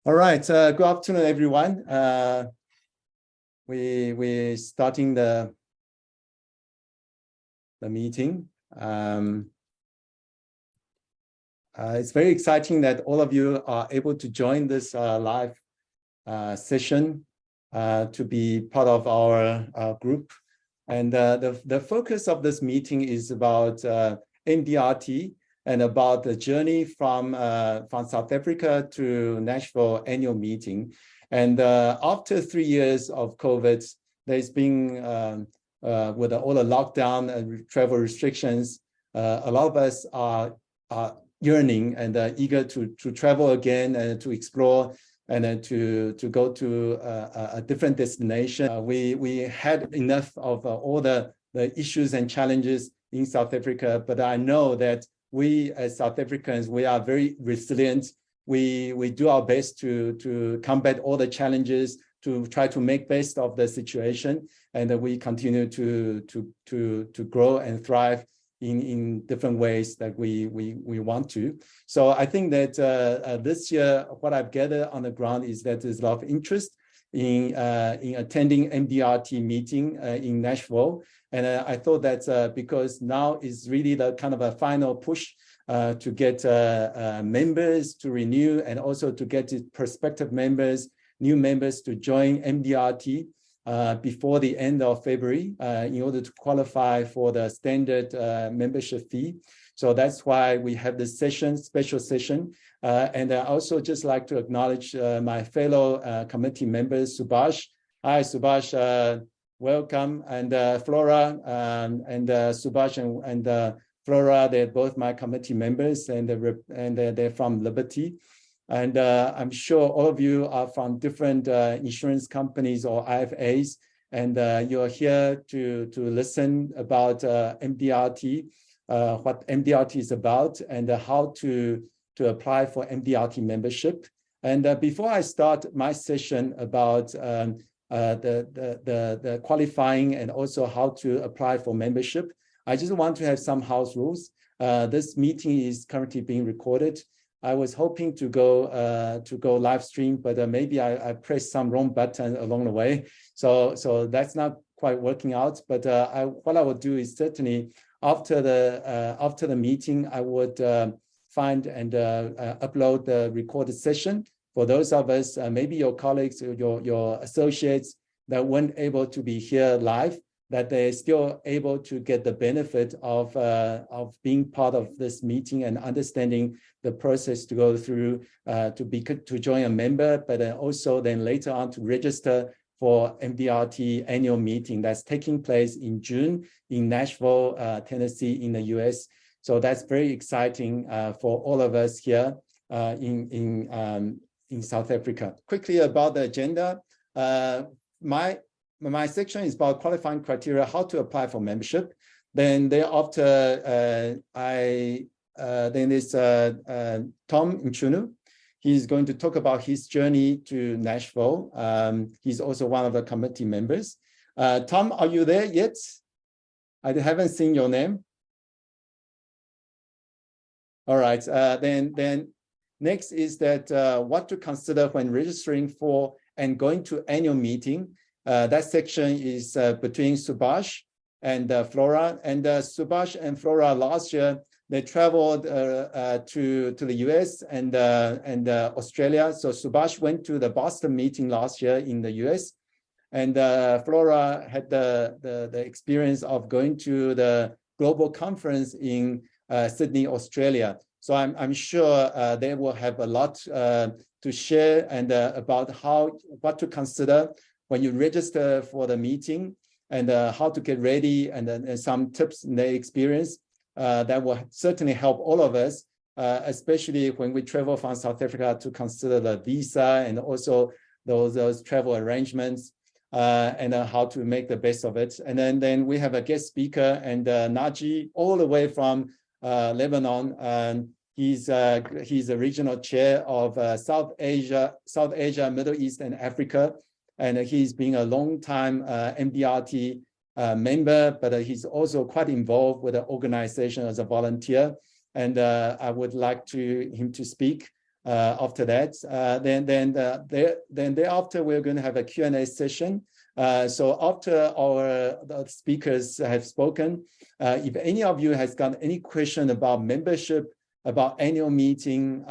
All right, good afternoon, everyone. We're starting the meeting. It's very exciting that all of you are able to join this live session to be part of our group. And the focus of this meeting is about MDRT and about the journey from South Africa to Nashville Annual Meeting. And after 3 years of COVID, there's been, with all the lockdown and travel restrictions, a lot of us are yearning and eager to travel again and to explore and to go to a different destination. We had enough of all the issues and challenges in South Africa, but I know that we as South Africans, we are very resilient. We do our best to combat all the challenges, to try to make best of the situation, and we continue to grow and thrive in different ways that we want to. So I think that this year, what I've gathered on the ground is that there's a lot of interest in attending MDRT meeting in Nashville. And I thought that because now is really the kind of a final push to get members to renew and also to get prospective members, new members to join MDRT before the end of February in order to qualify for the standard membership fee. So that's why we have this session, special session. And I also just like to acknowledge my fellow committee members, Subash. Hi, Subash. Welcome, and Florah and Subash and Florah, they're both my committee members, and they're from Liberty. And I'm sure all of you are from different insurance companies or IFAs, and you're here to listen about MDRT, what MDRT is about, and how to apply for MDRT membership. And before I start my session about the qualifying and also how to apply for membership, I just want to have some house rules. This meeting is currently being recorded. I was hoping to go live stream, but maybe I pressed some wrong button along the way, so that's not quite working out. But what I would do is certainly after the meeting, I would find and upload the recorded session. For those of us, maybe your colleagues or your associates that weren't able to be here live, that they're still able to get the benefit of being part of this meeting and understanding the process to go through to join a member, but also then later on to register for MDRT annual meeting that's taking place in June in Nashville, Tennessee, in the US. So that's very exciting for all of us here in South Africa. Quickly about the agenda, my section is about qualifying criteria, how to apply for membership. Then thereafter, then there's Tom Mchunu. He's going to talk about his journey to Nashville. He's also one of the committee members. Tom, are you there yet? I haven't seen your name. All right, then next is that what to consider when registering for and going to annual meeting. That section is between Subash and Florah. And Subash and Florah last year, they traveled to the US and Australia. So Subash went to the Boston meeting last year in the US. And Florah had the experience of going to the global conference in Sydney, Australia. So I'm sure they will have a lot to share and about what to consider when you register for the meeting and how to get ready, and some tips in their experience that will certainly help all of us, especially when we travel from South Africa, to consider the visa and also those travel arrangements and how to make the best of it. And then we have a guest speaker, and Naji, all the way from Lebanon, and he's a regional chair of South Asia, Middle East, and Africa, and he's been a long time MDRT member, but he's also quite involved with the organization as a volunteer. And I would like him to speak after that. Then thereafter, we're going to have a Q&A session. So after the speakers have spoken, if any of you has got any question about membership, about annual meeting,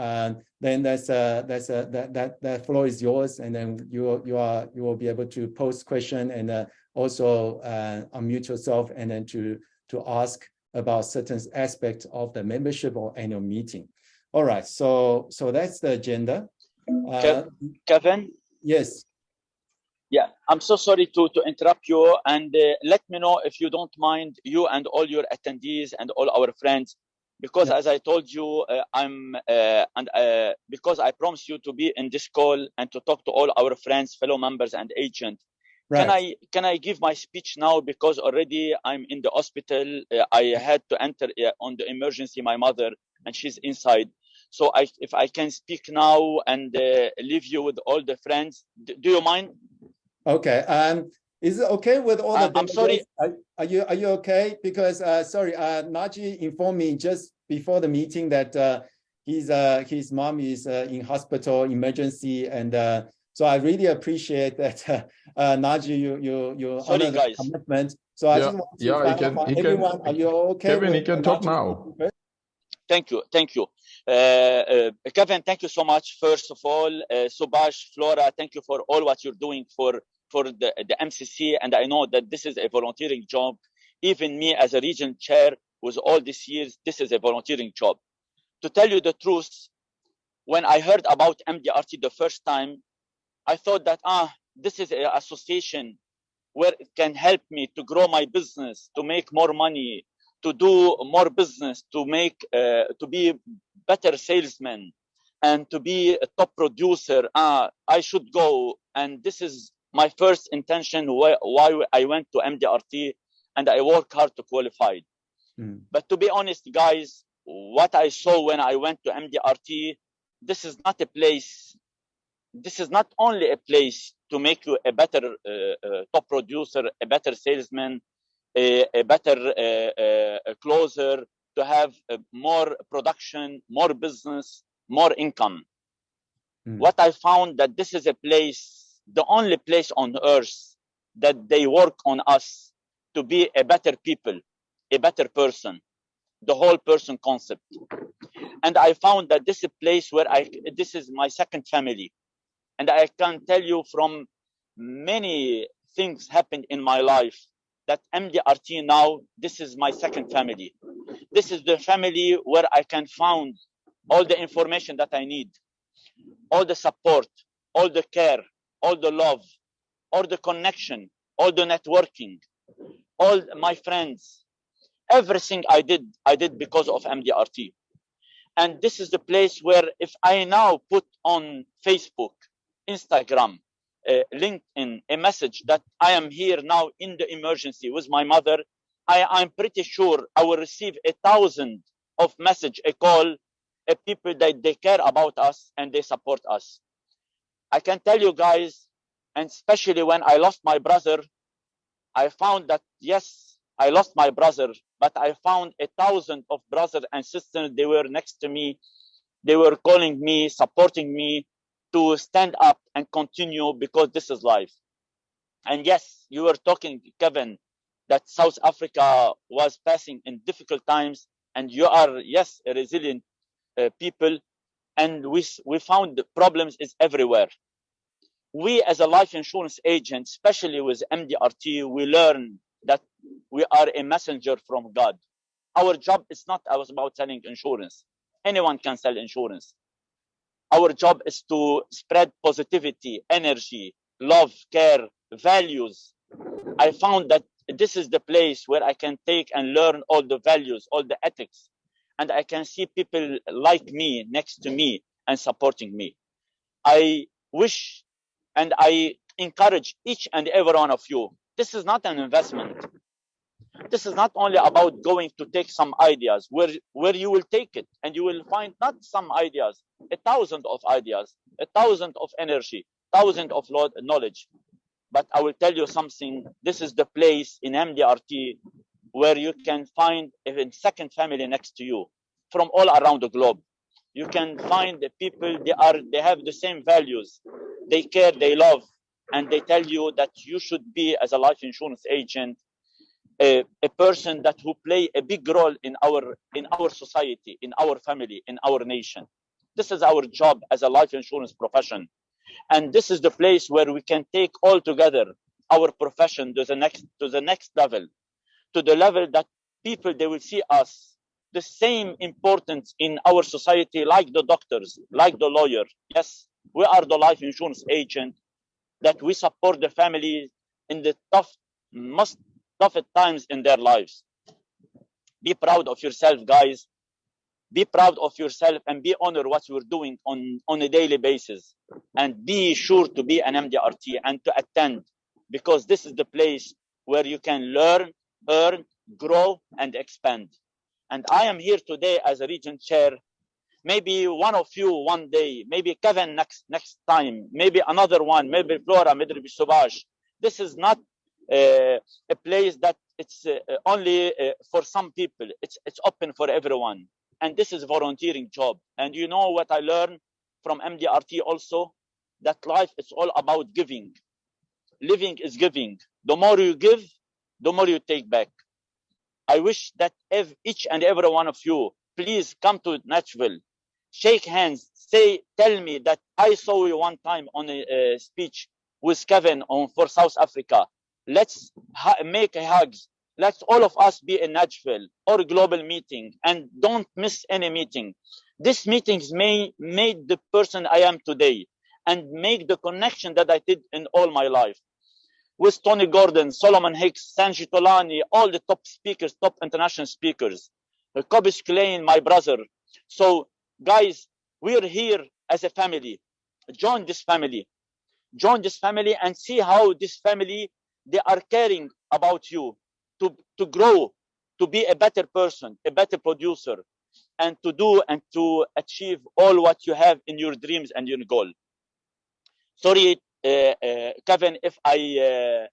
then that floor is yours, and then you will be able to post question and also unmute yourself and then to ask about certain aspects of the membership or annual meeting. All right, so that's the agenda. Kevin? Yes. Yeah, I'm so sorry to interrupt you, and let me know if you don't mind, you and all your attendees and all our friends, because as I told you, because I promised you to be in this call and to talk to all our friends, fellow members and agents. Right. Can I give my speech now, because already I'm in the hospital. I had to enter on the emergency, my mother, and she's inside. So if I can speak now and leave you with all the friends, do you mind? Okay. Is it okay with all the I'm sorry. Are you okay? Because sorry, Naji informed me just before the meeting that his mom is in hospital emergency, and so I really appreciate that, Naji, you honor the commitment. So I just want to find out for everyone. Are you okay? Kevin, he can talk now. Thank you. Kevin, thank you so much. First of all, Subash, Florah, thank you for all what you're doing for the MCC. And I know that this is a volunteering job. Even me as a region chair with all these years, this is a volunteering job. To tell you the truth, when I heard about MDRT the first time, I thought that, this is an association where it can help me to grow my business, to make more money, to do more business, to be better salesman, and to be a top producer. I should go. And this is my first intention why I went to MDRT, and I work hard to qualify. But to be honest, guys, what I saw when I went to MDRT, this is not a place. This is not only a place to make you a better top producer, a better salesman, a better closer, to have more production, more business, more income. What I found that this is a place, the only place on earth that they work on us to be a better people, a better person, the whole person concept. And I found that this is a place where this is my second family. And I can tell you from many things happened in my life that MDRT now, this is my second family. This is the family where I can find all the information that I need, all the support, all the care, all the love, all the connection, all the networking, all my friends. Everything I did because of MDRT. And this is the place where if I now put on Facebook, Instagram, LinkedIn, a message that I am here now in the emergency with my mother, I'm pretty sure I will receive 1,000 of message, a call, people that they care about us and they support us. I can tell you guys, and especially when I lost my brother, I found that, yes, I lost my brother, but I found 1,000 of brothers and sisters. They were next to me. They were calling me, supporting me to stand up and continue, because this is life. And yes, you were talking, Kevin, that South Africa was passing in difficult times, and you are, yes, a resilient people. And we found the problems is everywhere. We as a life insurance agent, especially with MDRT, we learn that we are a messenger from God. Our job is not about selling insurance. Anyone can sell insurance. Our job is to spread positivity, energy, love, care, values. I found that this is the place where I can take and learn all the values, all the ethics, and I can see people like me next to me and supporting me. I wish and I encourage each and every one of you. This is not an investment. This is not only about going to take some ideas where you will take it and you will find not some ideas, 1,000 of ideas, 1,000 of energy, 1,000 of knowledge. But I will tell you something. This is the place in MDRT where you can find a second family next to you from all around the globe. you can find the people, they have the same values, they care, they love, and they tell you that you should be, as a life insurance agent, a person that who play a big role in our society, in our family, in our nation. This is our job as a life insurance profession, and this is the place where we can take all together our profession to the next level, to the level that people, they will see us the same importance in our society, like the doctors, like the lawyer. Yes, we are the life insurance agent, that we support the family in the most toughest times in their lives. Be proud of yourself, guys. Be proud of yourself and be honored what you're doing on a daily basis. And be sure to be an MDRT and to attend, because this is the place where you can learn, earn, grow, and expand. And I am here today as a region chair. Maybe one of you one day, maybe Kevin next time, maybe another one, maybe Florah, maybe Subash. This is not a place that it's only for some people. It's open for everyone. And this is a volunteering job. And you know what I learned from MDRT also? That life is all about giving. Living is giving. The more you give, the more you take back. I wish that each and every one of you, please come to Nashville, shake hands, tell me that I saw you one time on a speech with Kevin for South Africa. Let's make a hugs. Let's all of us be in Nashville or a global meeting, and don't miss any meeting. These meetings made the person I am today, and make the connection that I did in all my life. With Tony Gordon, Solomon Hicks, Sanji Tolani, all the top speakers, top international speakers. Kobe Klein, my brother. So, guys, we're here as a family. Join this family. Join this family and see how this family, they are caring about you to grow, to be a better person, a better producer, and to do and to achieve all what you have in your dreams and your goal. Sorry, Kevin, if I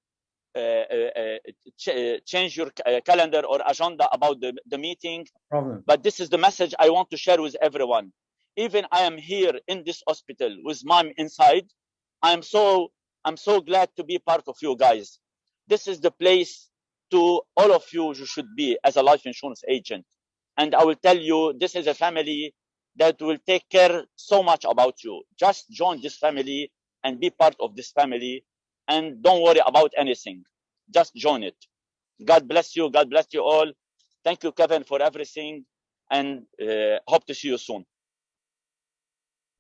change your calendar or agenda about the meeting. Problem. But this is the message I want to share with everyone. Even I am here in this hospital with mom inside. I'm so glad to be part of you guys. This is the place to all of you should be as a life insurance agent. And I will tell you, this is a family that will take care so much about you. Just join this family and be part of this family, and don't worry about anything. Just join it. God bless you. God bless you all. Thank you, Kevin, for everything, and hope to see you soon.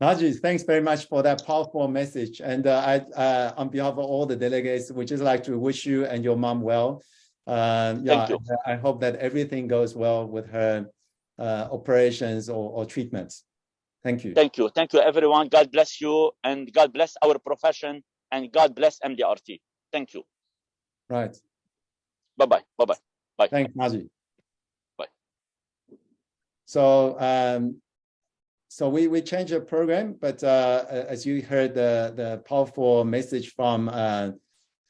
Naji, thanks very much for that powerful message. And on behalf of all the delegates, we just like to wish you and your mom well. Thank you. I hope that everything goes well with her operations or treatments. Thank you. Thank you. Thank you, everyone. God bless you, and God bless our profession, and God bless MDRT. Thank you. Right. Bye-bye. Bye-bye. Bye. Thanks, Naji. Bye. So, so we changed the program, but as you heard the powerful message from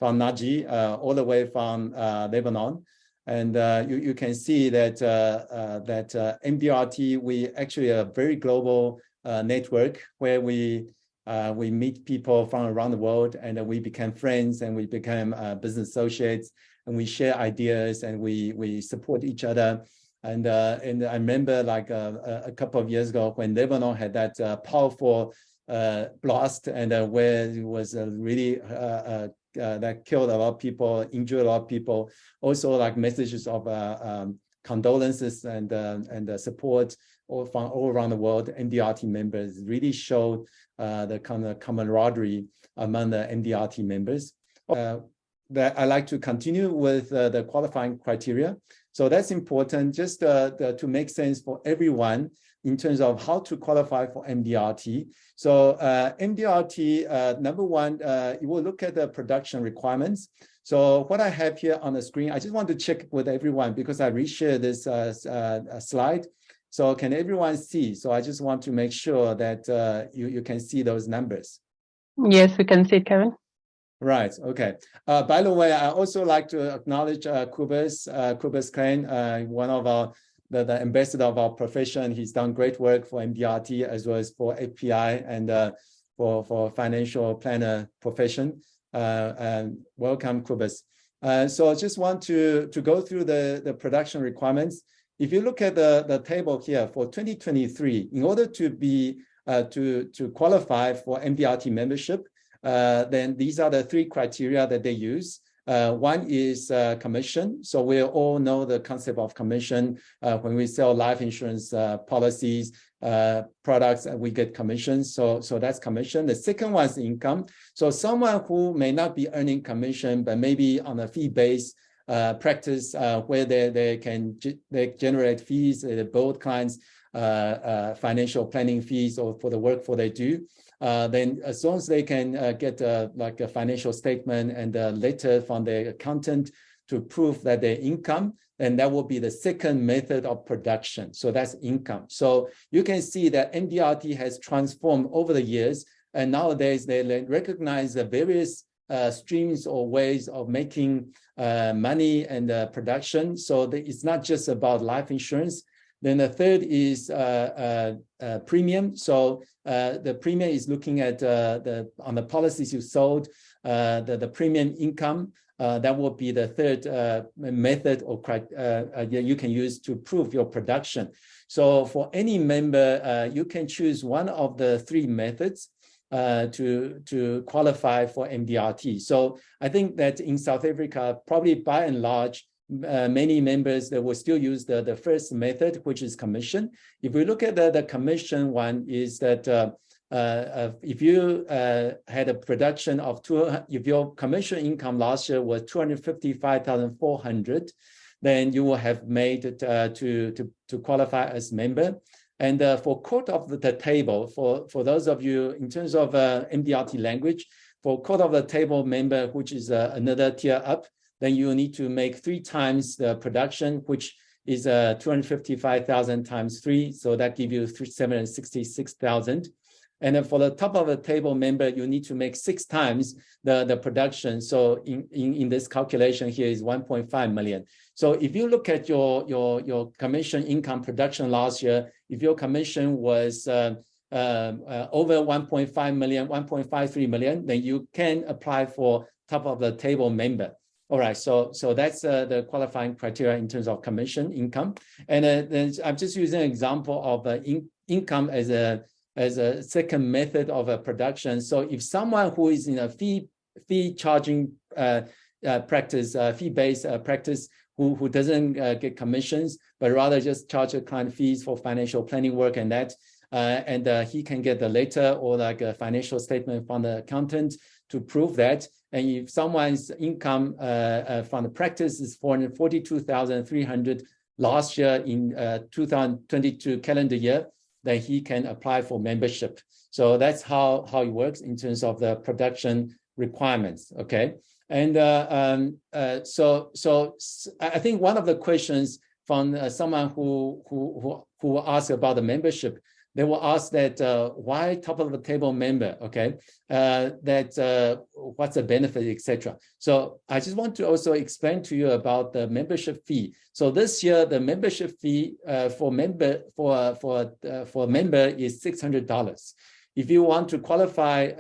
Naji, all the way from Lebanon, and you can see that MDRT, we actually a very global network where we meet people from around the world, and we become friends, and we become business associates, and we share ideas, and we support each other. And I remember like a couple of years ago when Lebanon had that powerful blast, and where it was really that killed a lot of people, injured a lot of people. Also, like messages of condolences and support from all around the world. MDRT members really showed the kind of camaraderie among the MDRT members. That I like to continue with the qualifying criteria. So that's important, just to make sense for everyone in terms of how to qualify for MDRT. So MDRT, number one, you will look at the production requirements. So what I have here on the screen, I just want to check with everyone because I reshared this slide. So can everyone see? So I just want to make sure that you can see those numbers. Yes, we can see it, Kevin. Right. Okay. By the way, I also like to acknowledge Subash Chatrooghoon, one of our the ambassador of our profession. He's done great work for MDRT as well as for FPI and for financial planner profession. And welcome, Kubus. So I just want to go through the production requirements. If you look at the table here for 2023, in order to be to qualify for MDRT membership, then these are the three criteria that they use. One is commission. So we all know the concept of commission. When we sell life insurance policies, products, we get commissions. So that's commission. The second one is income. So someone who may not be earning commission, but maybe on a fee-based practice where they generate fees, both kinds, financial planning fees or for the work they do. Then as long as they can get like a financial statement and a letter from the accountant to prove that their income, then that will be the second method of production. So that's income. So you can see that MDRT has transformed over the years, and nowadays they recognize the various streams or ways of making money and production. So it's not just about life insurance. Then the third is premium. So the premium is looking at on the policies you sold, the premium income. That will be the third method or you can use to prove your production. So for any member, you can choose one of the three methods to qualify for MDRT. So I think that in South Africa, probably by and large, many members that will still use the first method, which is commission. If we look at the commission one, is that if you had a production of if your commission income last year was 255,400, then you will have made it to qualify as member. And for quote of the table, for those of you in terms of MDRT language, for quote of the table member, which is another tier up, then you need to make 3 times the production, which is 255,000 times 3. So that gives you 766,000. And then for the top of the table member, you need to make 6 times the production. So in this calculation here is 1.5 million. So if you look at your commission income production last year, if your commission was over 1.5 million, 1.53 million, then you can apply for top of the table member. All right, so that's the qualifying criteria in terms of commission income. And then I'm just using an example of income as a second method of a production. So if someone who is in a fee charging practice, fee-based practice, who doesn't get commissions, but rather just charge a client fees for financial planning work and that, and he can get the letter or like a financial statement from the accountant to prove that. And if someone's income from the practice is 442,300 last year in 2022 calendar year, then he can apply for membership. So that's how it works in terms of the production requirements. Okay, and so I think one of the questions from someone who asked about the membership, they will ask that why top of the table member? Okay, what's the benefit, etc. So I just want to also explain to you about the membership fee. So this year the membership fee for member is $600. If you want to qualify,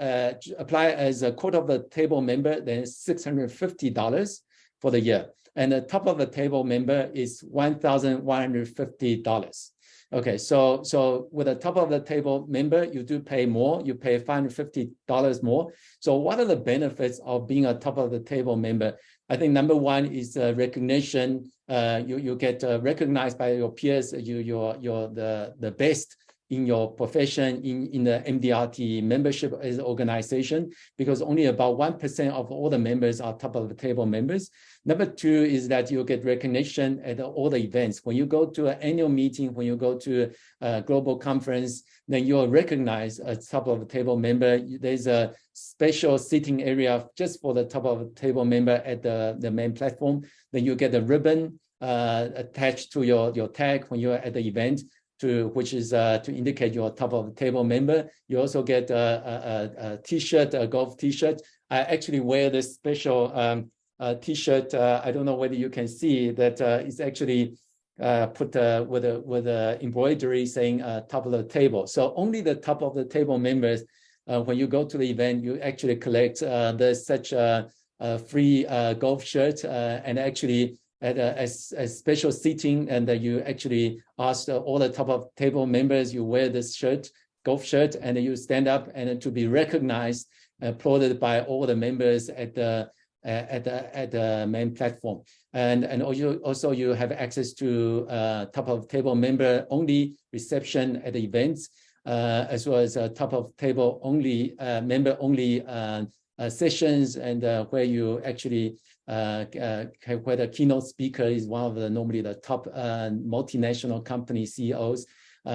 apply as a quote of the table member, then it's $650 for the year, and the top of the table member is $1,150. Okay, so with a top of the table member, you do pay more. You pay $550 more. So what are the benefits of being a top of the table member? I think number one is recognition. You get recognized by your peers. You're the best in your profession in the MDRT membership as an organization, because only about 1% of all the members are top of the table members. Number two is that you get recognition at all the events. When you go to an annual meeting, when you go to a global conference, then you are recognized as top of the table member. There's a special seating area just for the top of the table member at the main platform. Then you get a ribbon attached to your tag when you're at the event, which is to indicate you're a top of the table member. You also get a t-shirt, a golf t-shirt. I actually wear this special t-shirt. I don't know whether you can see that it's actually put with a embroidery saying top of the table. So only the top of the table members, when you go to the event, you actually collect there's such a free golf shirt and actually at a special seating, and you actually ask all the top of table members, you wear this shirt, golf shirt, and you stand up and to be recognized, applauded by all the members at the main platform. And also you have access to top of table member only reception at the events, as well as top of table only member only sessions, and where you actually where the keynote speaker is one of the normally the top multinational company CEOs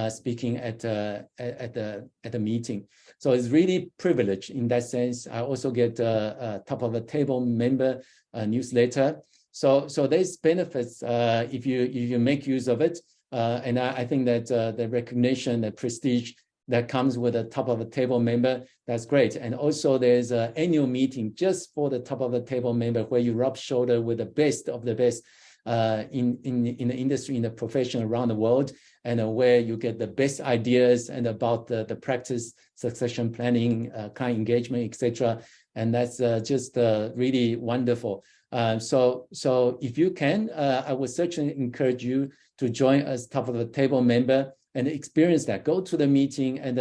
speaking at the meeting. So it's really privileged in that sense. I also get a top of the table member newsletter. So there's benefits if you make use of it, and I think that the recognition, the prestige that comes with a top of the table member, that's great. And also there's an annual meeting just for the top of the table member where you rub shoulder with the best of the best in the industry, in the profession around the world, and where you get the best ideas and about the practice, succession planning, client engagement, etc. And that's just really wonderful. So if you can, I would certainly encourage you to join as top of the table member and experience that. Go to the meeting and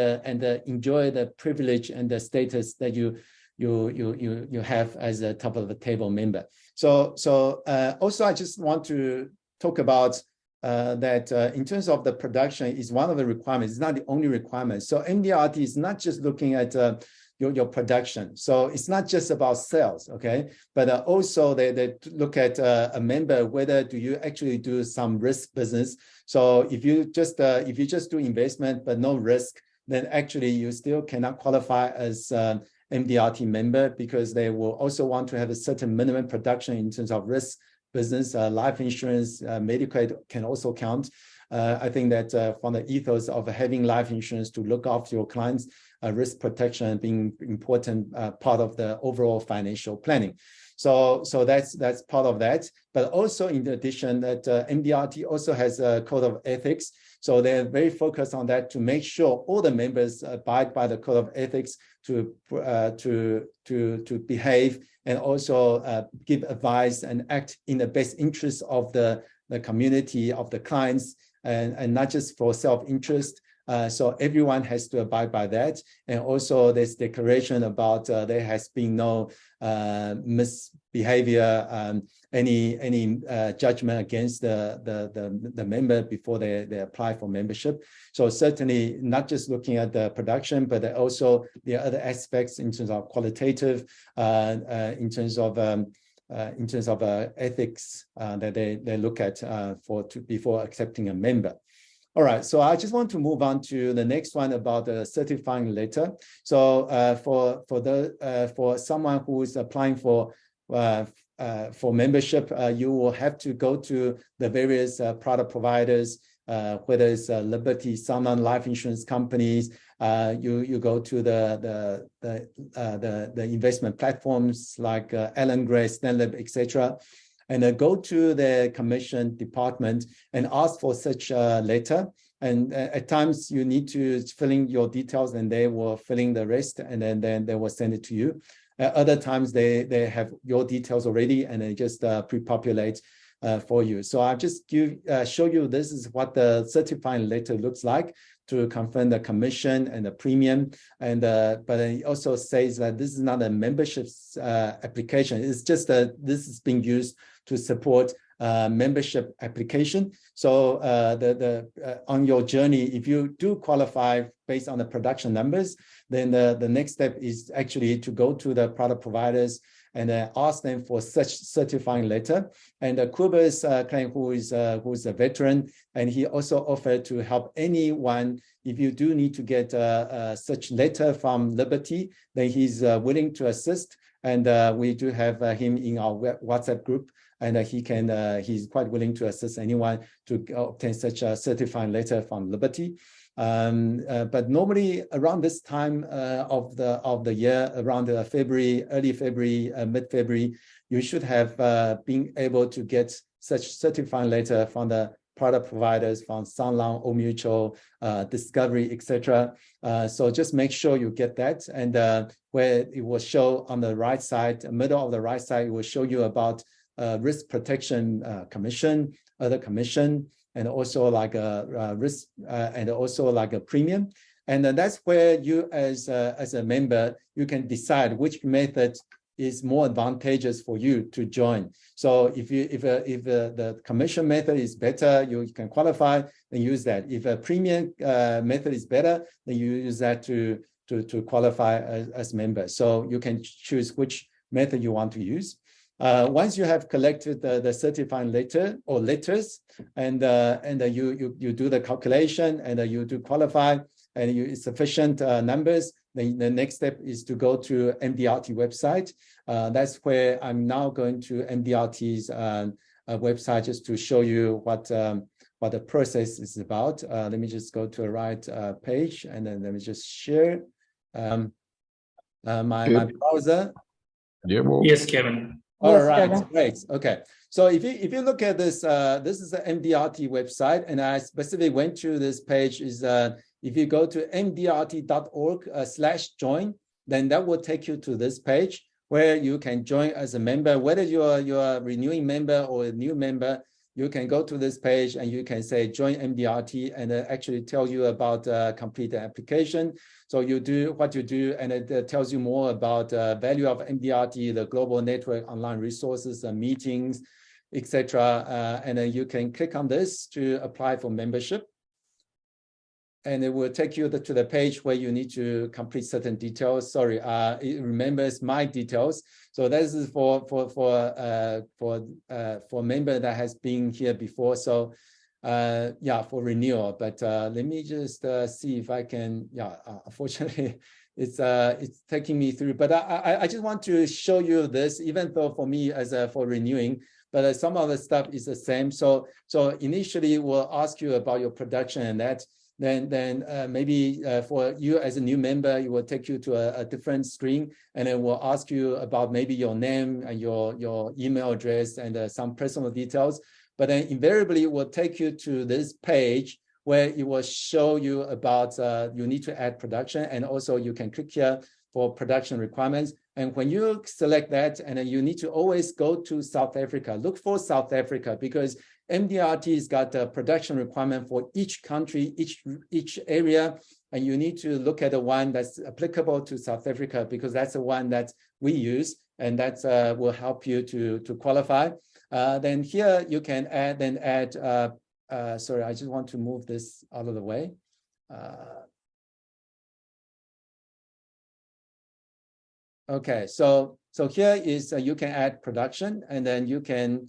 enjoy the privilege and the status that you have as a top of the table member. So also I just want to talk about that in terms of the production is one of the requirements. It's not the only requirement. So MDRT is not just looking at your production. So it's not just about sales, okay? But also they look at a member, whether do you actually do some risk business. So if you just do investment but no risk, then actually you still cannot qualify as MDRT member, because they will also want to have a certain minimum production in terms of risk business, life insurance, medical can also count. I think that from the ethos of having life insurance to look after your clients, risk protection being important part of the overall financial planning. So that's part of that. But also in addition, that MDRT also has a code of ethics. So they're very focused on that to make sure all the members abide by the code of ethics to behave and also give advice and act in the best interest of the community, of the clients, and not just for self-interest. So everyone has to abide by that. And also there's declaration about there has been no misbehavior, any judgment against the member before they apply for membership. So certainly not just looking at the production, but also the other aspects in terms of qualitative, in terms of ethics that they look at before accepting a member. All right, so I just want to move on to the next one about the certifying letter. So for someone who is applying for membership, you will have to go to the various product providers, whether it's Liberty, Sunland life insurance companies. You go to the investment platforms like Allen Gray, Stanley, etc. And go to the commission department and ask for such a letter. And at times you need to fill in your details and they will fill in the rest, and then they will send it to you. Other times they have your details already and they just pre-populate for you. So I'll just show you this is what the certifying letter looks like to confirm the commission and the premium. And but it also says that this is not a membership application. It's just this is being used to support membership application. So on your journey, if you do qualify based on the production numbers, then the next step is actually to go to the product providers and ask them for such certifying letter. And Kuba's claim, who's a veteran, and he also offered to help anyone. If you do need to get such letter from Liberty, then he's willing to assist. And we do have him in our WhatsApp group, and he's quite willing to assist anyone to obtain such a certifying letter from Liberty. But normally around this time of the year, around February, early February, mid-February, you should have been able to get such certifying letter from the product providers from Sunlong, Old Mutual, Discovery, etc. So just make sure you get that. And where it will show on the right side, middle of the right side, it will show you about risk protection commission, other commission, and also like a risk and also like a premium. And that's where you as a member, you can decide which method is more advantageous for you to join. So if the commission method is better, you can qualify, then use that. If a premium method is better, then you use that to qualify as member. So you can choose which method you want to use. Once you have collected the certifying letter or letters, and you do the calculation and you do qualify, and you sufficient numbers, then the next step is to go to MDRT website. That's where I'm now going to MDRT's website just to show you what the process is about. Let me just go to the right page, and then let me just share my browser. Yeah, well. Yes, Kevin. All Yes, right, Kevin. great. Okay, so if you look at this, this is the MDRT website, and I specifically went to this page. Is if you go to mdrt.org/join, then that will take you to this page where you can join as a member. Whether you're a renewing member or a new member, you can go to this page and you can say join MDRT, and it actually tells you about complete the application. So you do what you do, and it tells you more about value of MDRT, the global network, online resources, meetings, etc. And then you can click on this to apply for membership. And it will take you to the page where you need to complete certain details. Sorry, it remembers my details. So this is for member that has been here before. So yeah, for renewal. But let me just see if I can. Yeah, unfortunately, it's taking me through. But I just want to show you this, even though for me as for renewing. But some of the stuff is the same. So initially we'll ask you about your production and that. Then maybe for you as a new member, it will take you to a different screen, and it will ask you about maybe your name and your email address and some personal details. But then invariably it will take you to this page where it will show you about you need to add production, and also you can click here for production requirements. And when you select that, and then you need to always go to South Africa, look for South Africa, because MDRT's got a production requirement for each country, each area, and you need to look at the one that's applicable to South Africa, because that's the one that we use, and that will help you to qualify. Then here you can add, sorry, I just want to move this out of the way. Okay, so here is you can add production, and then you can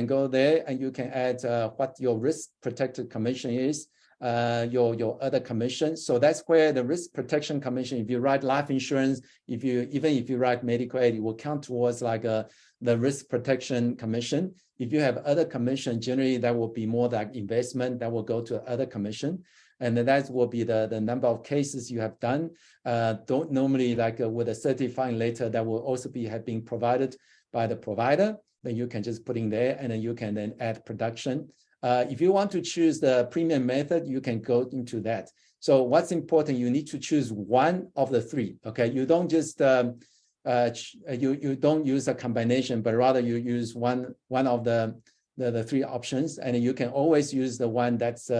go there and you can add what your risk protected commission is, your other commission. So that's where the risk protection commission, if you write life insurance, even if you write medical aid, it will count towards like the risk protection commission. If you have other commission, generally that will be more like investment, that will go to other commission. And then that will be the number of cases you have done. Don't normally like with a certifying letter that will also have been provided by the provider. Then you can just put in there, and then you can then add production. If you want to choose the premium method, you can go into that. So what's important, you need to choose one of the three. Okay, you don't just you don't use a combination, but rather you use one of the three options, and you can always use the one that's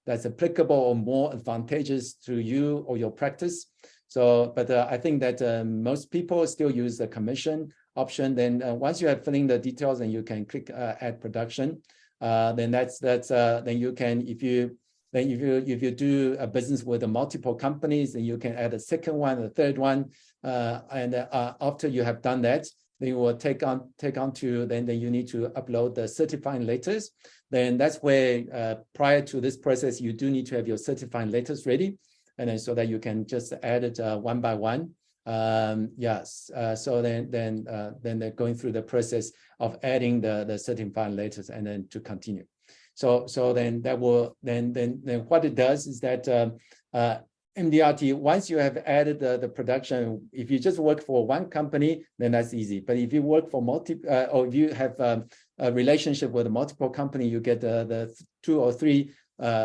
applicable or more advantageous to you or your practice. So, but I think that most people still use the commission option. Then once you have filling the details, and you can click add production. Then then you can, if you do a business with multiple companies, then you can add a second one, a third one, and after you have done that, then you will take on to then you need to upload the certifying letters. Then that's where prior to this process, you do need to have your certifying letters ready, and then so that you can just add it one by one. Yes. So then they're going through the process of adding the certifying letters, and then to continue. So then that will then what it does is that MDRT, once you have added the production, if you just work for one company, then that's easy. But if you work for or if you have a relationship with multiple company, you get the 2 or 3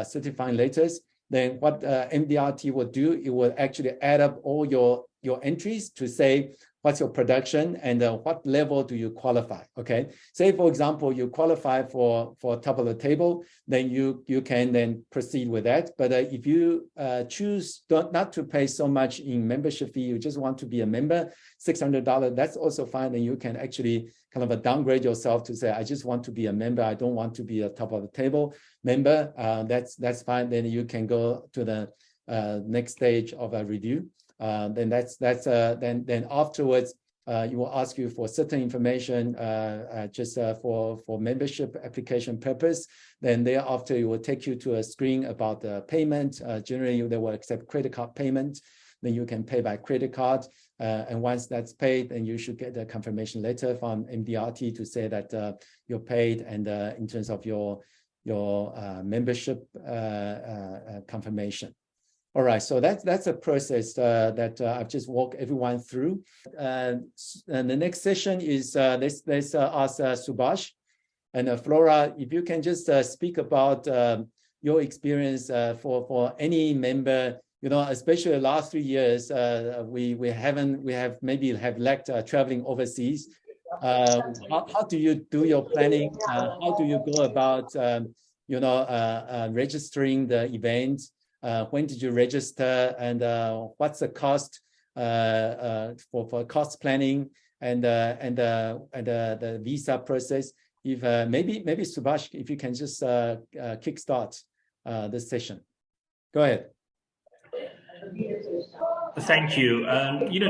certifying letters. Then what MDRT will do, it will actually add up all your entries to say what's your production and what level do you qualify. Okay, say for example you qualify for top of the table, then you can then proceed with that. But if you choose not to pay so much in membership fee, you just want to be a member, $600, that's also fine. Then you can actually kind of downgrade yourself to say, I just want to be a member, I don't want to be a top of the table member. That's fine. Then you can go to the next stage of a review. Then afterwards you will ask you for certain information just for membership application purpose. Then thereafter it will take you to a screen about the payment. Generally they will accept credit card payment. Then you can pay by credit card, and once that's paid, then you should get a confirmation letter from MDRT to say that you're paid, and in terms of your membership confirmation. All right, so that's a process that I've just walked everyone through. And the next session is let's ask Subash and Florah, if you can just speak about your experience for any member. You know, especially the last 3 years, we have maybe lacked traveling overseas. How do you do your planning? How do you go about registering the event? When did you register, and what's the cost for cost planning and the visa process? If maybe Subash, if you can just kickstart this session, go ahead. Thank you.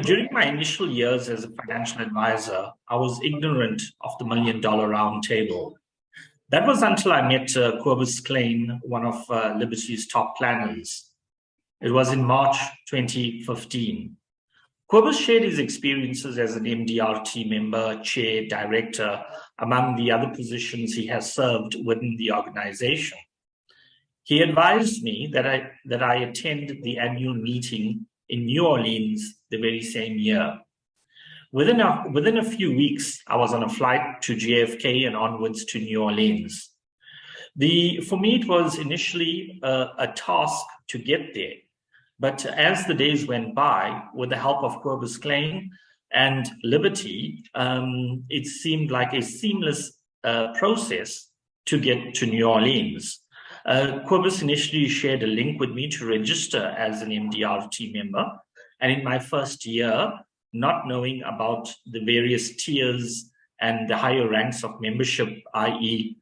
During my initial years as a financial advisor, I was ignorant of the $1 Million Round Table. That was until I met Cobus Klein, one of Liberty's top planners. It was in March 2015. Cobus shared his experiences as an MDRT member, chair, director, among the other positions he has served within the organization. He advised me that I attend the annual meeting in New Orleans the very same year. Within a few weeks, I was on a flight to JFK and onwards to New Orleans. For me, it was initially a task to get there. But as the days went by, with the help of Cobus Klein and Liberty, it seemed like a seamless process to get to New Orleans. Cobus initially shared a link with me to register as an MDRT member. And in my first year, not knowing about the various tiers and the higher ranks of membership, i.e.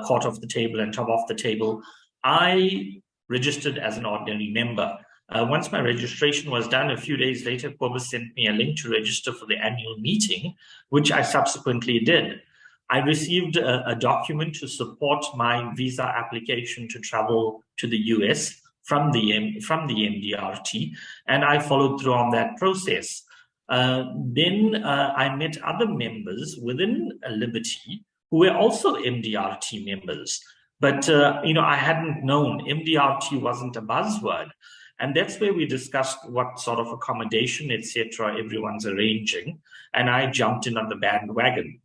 Court of the table and top of the table, I registered as an ordinary member. Once my registration was done, a few days later, Cobus sent me a link to register for the annual meeting, which I subsequently did. I received a document to support my visa application to travel to the US from the MDRT, and I followed through on that process. Then I met other members within Liberty who were also MDRT members, but I hadn't known MDRT wasn't a buzzword, and that's where we discussed what sort of accommodation, etc., everyone's arranging, and I jumped in on the bandwagon.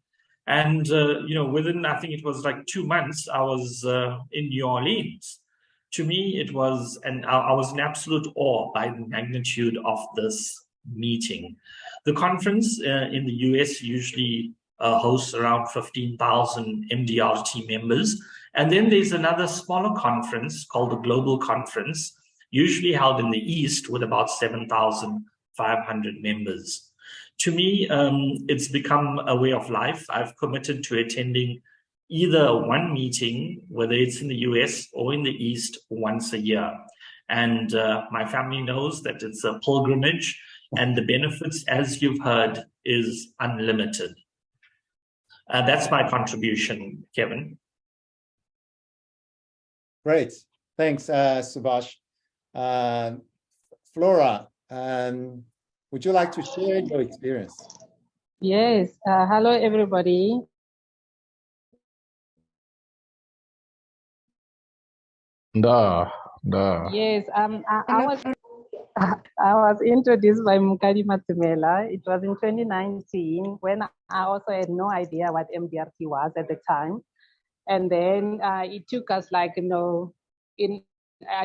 And, within, I think it was like 2 months, I was in New Orleans. To me, it was, and I was in absolute awe by the magnitude of this meeting. The conference in the US usually hosts around 15,000 MDRT members. And then there's another smaller conference called the Global Conference, usually held in the East with about 7,500 members. To me, it's become a way of life. I've committed to attending either one meeting, whether it's in the US or in the East, once a year. And my family knows that it's a pilgrimage, and the benefits, as you've heard, is unlimited. That's my contribution, Kevin. Great. Thanks, Subash. Florah, would you like to share your experience? Yes. Hello, everybody. Da. Yes. I was. I was introduced by Mukadi Matumela. It was in 2019 when I also had no idea what MDRT was at the time. And then it took us like, I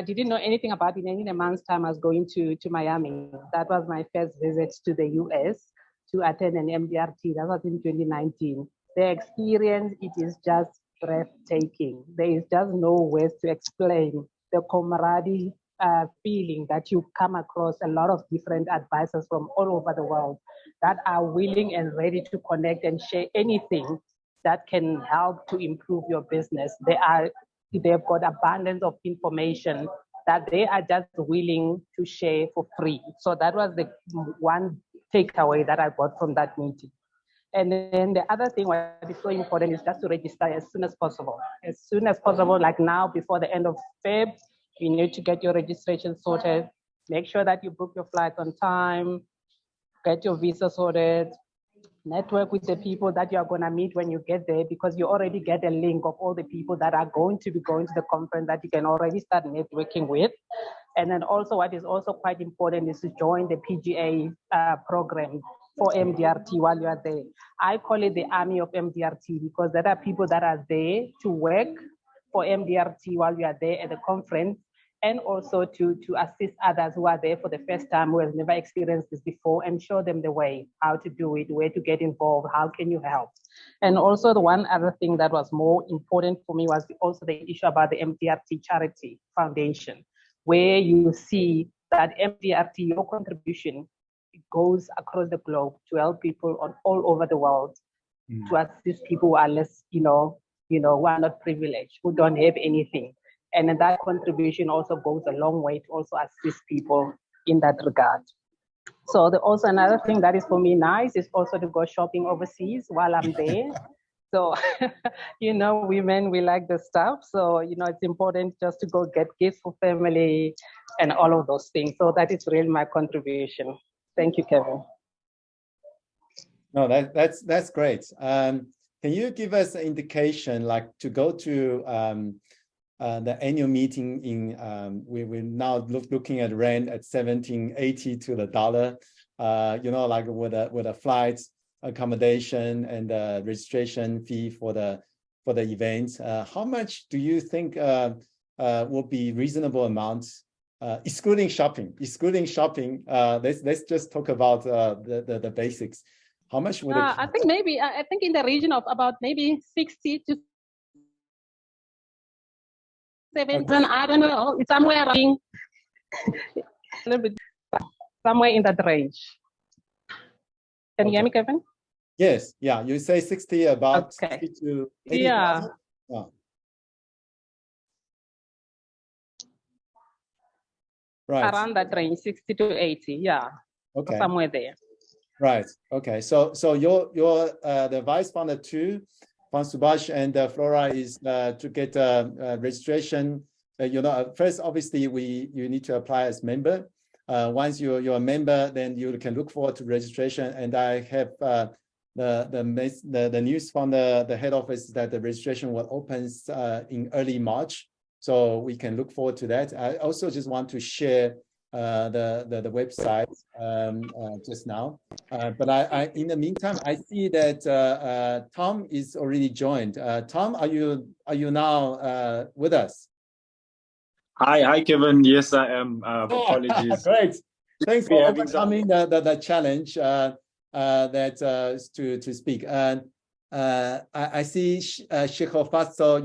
didn't know anything about it. And in a month's time, I was going to Miami. That was my first visit to the US to attend an MDRT. That was in 2019. The experience, it is just breathtaking. There is just no words to explain the camaraderie feeling that you come across a lot of different advisors from all over the world that are willing and ready to connect and share anything that can help to improve your business. They've got abundance of information that they are just willing to share for free. So that was the one takeaway that I got from that meeting. And then the other thing what is so important is just to register as soon as possible. As soon as possible, like now, before the end of Feb, you need to get your registration sorted. Make sure that you book your flights on time, get your visa sorted, network with the people that you're going to meet when you get there, because you already get a link of all the people that are going to be going to the conference that you can already start networking with. And then also what is also quite important is to join the PGA program for MDRT while you are there. I call it the army of MDRT because there are people that are there to work for MDRT while you are there at the conference, and also to assist others who are there for the first time, who has never experienced this before, and show them the way, how to do it, where to get involved, how can you help. And also the one other thing that was more important for me was also the issue about the MDRT Charity Foundation, where you see that MDRT, your contribution goes across the globe to help people on all over the world, to assist people who are less, who are not privileged, who don't have anything. And that contribution also goes a long way to also assist people in that regard. So also another thing that is for me nice is also to go shopping overseas while I'm there. So, women, we like the stuff. So, it's important just to go get gifts for family and all of those things. So that is really my contribution. Thank you, Kevin. No, that's great. Can you give us an indication, like to go to the annual meeting in, we're now looking at rand at 17.80 to the dollar, like with a flights, accommodation, and registration fee for the event. How much do you think will be reasonable amounts, excluding shopping? Let's just talk about the basics. How much would it cost? I think in the region of about maybe 60 to 70. Okay. I don't know. It's somewhere around a little bit, somewhere in that range. Can you hear me, Kevin? Yes. Yeah. You say 60, about 60 to 80. Yeah. Right. Around that range, 60 to 80. Yeah. Okay. Somewhere there. Right. Okay. So you're the vice founder too, from Subash and Florah, is to get registration. First, obviously, you need to apply as member. Once you're a member, then you can look forward to registration. And I have the news from the head office that the registration will open in early March. So we can look forward to that. I also just want to share the website just now. But I in the meantime, I see that Tom is already joined. Tom, are you now with us? Hi, Kevin. Yes, I am. Apologies. Great. Thanks for overcoming the challenge that to speak. And I see Shekhofaso,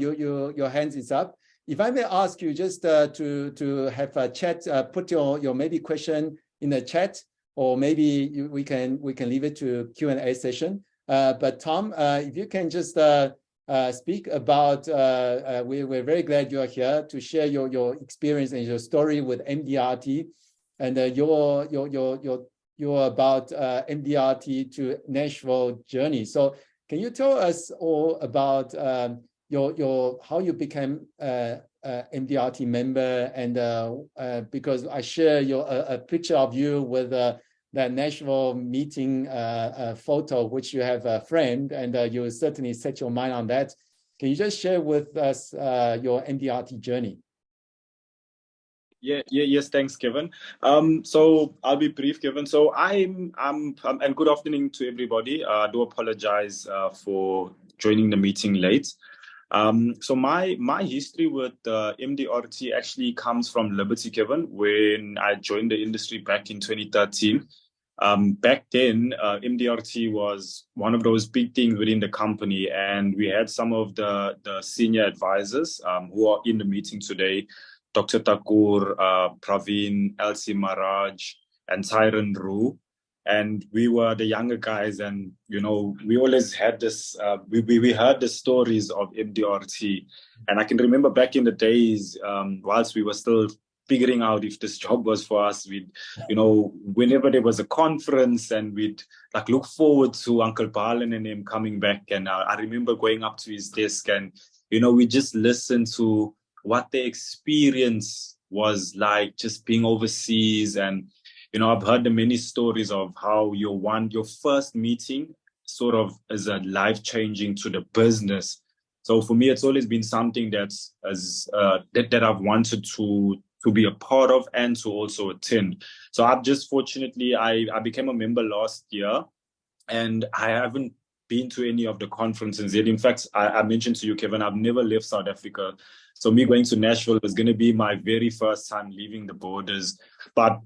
your hands is up. If I may ask you just to have a chat, put your maybe question in the chat, or maybe we can leave it to Q&A session. But Tom, if you can just speak about, we're very glad you're here to share your experience and your story with MDRT, and your about MDRT to Nashville journey. So can you tell us all about how you became MDRT member, and because I share a picture of you with that Nashville meeting photo, which you have framed, and you certainly set your mind on that. Can you just share with us your MDRT journey? Yes, thanks, Kevin. So I'll be brief, Kevin. So and good afternoon to everybody. I do apologize for joining the meeting late. So my history with MDRT actually comes from Liberty, Kevin, when I joined the industry back in 2013. Back then, MDRT was one of those big things within the company, and we had some of the senior advisors who are in the meeting today. Dr. Thakur, Praveen, Elsie Maraj, and Tyron Roo. And we were the younger guys, and we always had this. We heard the stories of MDRT, and I can remember back in the days, whilst we were still figuring out if this job was for us, we'd, whenever there was a conference, and we'd like look forward to Uncle Balan and him coming back. And I remember going up to his desk, and we just listened to what the experience was like, just being overseas. And I've heard the many stories of how your first meeting sort of is a life-changing to the business. So for me, it's always been something that I've wanted to be a part of and to also attend. So I've just fortunately, I became a member last year, and I haven't been to any of the conferences yet. In fact, I mentioned to you, Kevin, I've never left South Africa. So me going to Nashville was going to be my very first time leaving the borders. But,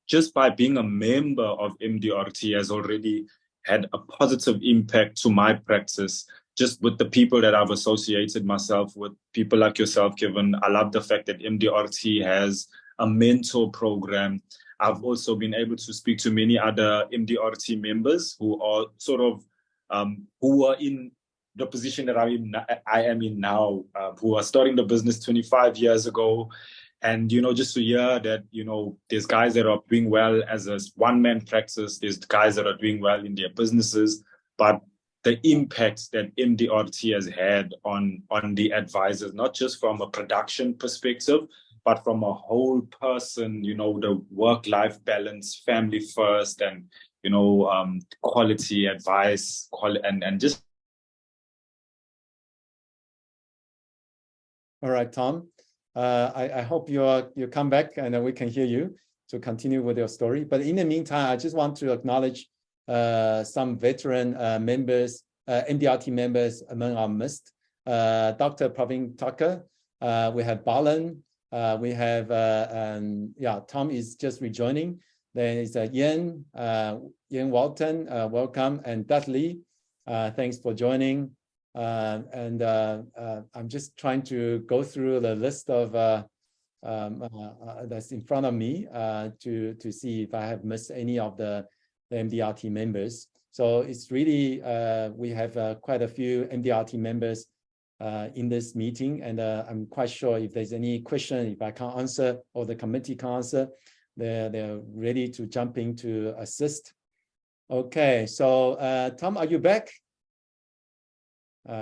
just by being a member of MDRT has already had a positive impact to my practice, just with the people that I've associated myself with, people like yourself, Kevin. I love the fact that MDRT has a mentor program. I've also been able to speak to many other MDRT members who are sort of, who are in the position that I am in now, who are starting the business 25 years ago. And, just to hear that, there's guys that are doing well as a one-man practice, there's guys that are doing well in their businesses, but the impact that MDRT has had on the advisors, not just from a production perspective, but from a whole person, the work-life balance, family first, and, quality advice, and just. All right, Tom. I hope you come back and we can hear you to continue with your story. But in the meantime, I just want to acknowledge some veteran members, MDRT members among our midst. Dr. Praveen Thakur, we have Balan, we have, Tom is just rejoining. There is Ian Walton, welcome, and Dudley, thanks for joining. I'm just trying to go through the list of that's in front of me to see if I have missed any of the MDRT members. So it's really, we have quite a few MDRT members in this meeting, and I'm quite sure if there's any question, if I can't answer or the committee can't answer, they're ready to jump in to assist. Okay, so Tom, are you back?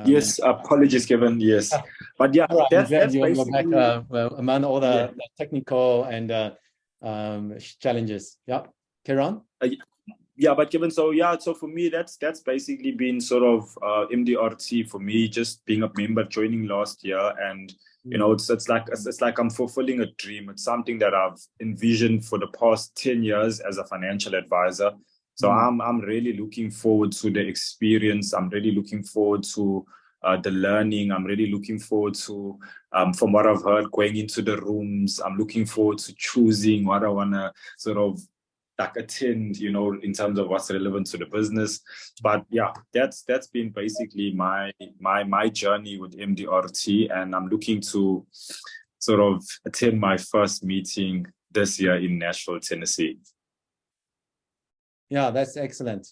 Yes, apologies, Kevin. Yes, but yeah, right, that's you're basically back, among all the technical and challenges. Yeah, carry on. Yeah, but Kevin, so for me, that's basically been sort of MDRT for me, just being a member, joining last year, and it's like I'm fulfilling a dream. It's something that I've envisioned for the past 10 years as a financial advisor. So I'm really looking forward to the experience. I'm really looking forward to the learning. I'm really looking forward to, from what I've heard, going into the rooms. I'm looking forward to choosing what I want to sort of like attend, in terms of what's relevant to the business. But yeah, that's been basically my journey with MDRT, and I'm looking to sort of attend my first meeting this year in Nashville, Tennessee. Yeah, that's excellent.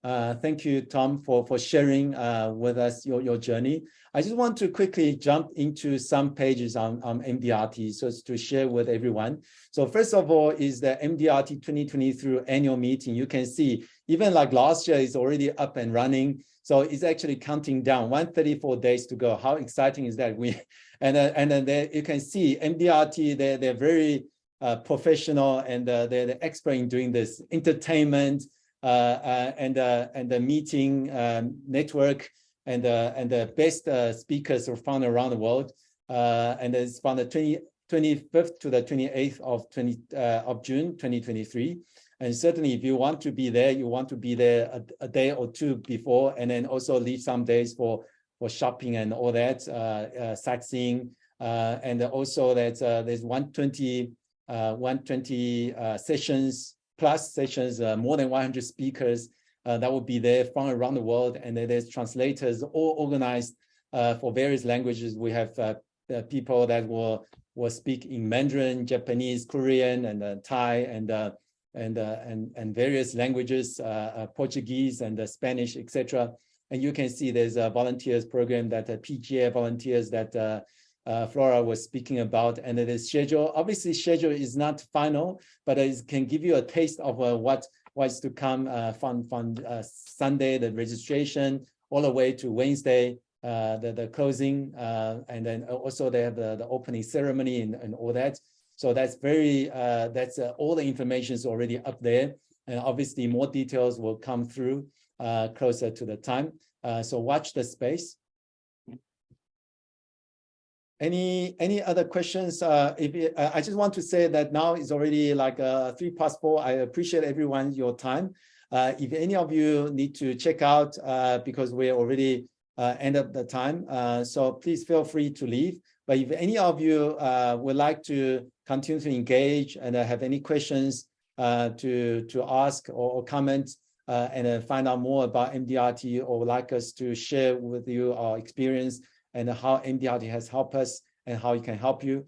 Thank you, Tom, for sharing with us your journey. I just want to quickly jump into some pages on MDRT so as to share with everyone. So first of all is the MDRT 2023 annual meeting. You can see even like last year is already up and running. So it's actually counting down 134 days to go. How exciting is that? And then there you can see MDRT, they're very professional, and they're the expert in doing this entertainment and the meeting network, and the best speakers are found around the world. And it's from the 25th to the 28th of June 2023. And certainly if you want to be there, you want to be there a day or two before, and then also leave some days for shopping and all that, sightseeing. And also that there's 120 sessions, plus sessions, more than 100 speakers that will be there from around the world. And then there's translators all organized for various languages. We have people that will speak in Mandarin, Japanese, Korean, and Thai, and various languages, Portuguese and Spanish, etc. And you can see there's a volunteers program that PGA volunteers that Florah was speaking about, and it is schedule. Obviously, schedule is not final, but it can give you a taste of what's to come from Sunday, the registration, all the way to Wednesday, the closing, and then also they have the opening ceremony and all that. So that's all the information is already up there, and obviously more details will come through closer to the time. So watch the space. Any other questions? I just want to say that now it's already like 4:03. I appreciate everyone your time. If any of you need to check out because we're already end up the time, so please feel free to leave. But if any of you would like to continue to engage and have any questions to ask or comment and find out more about MDRT, or would like us to share with you our experience and how MDRT has helped us and how it can help you,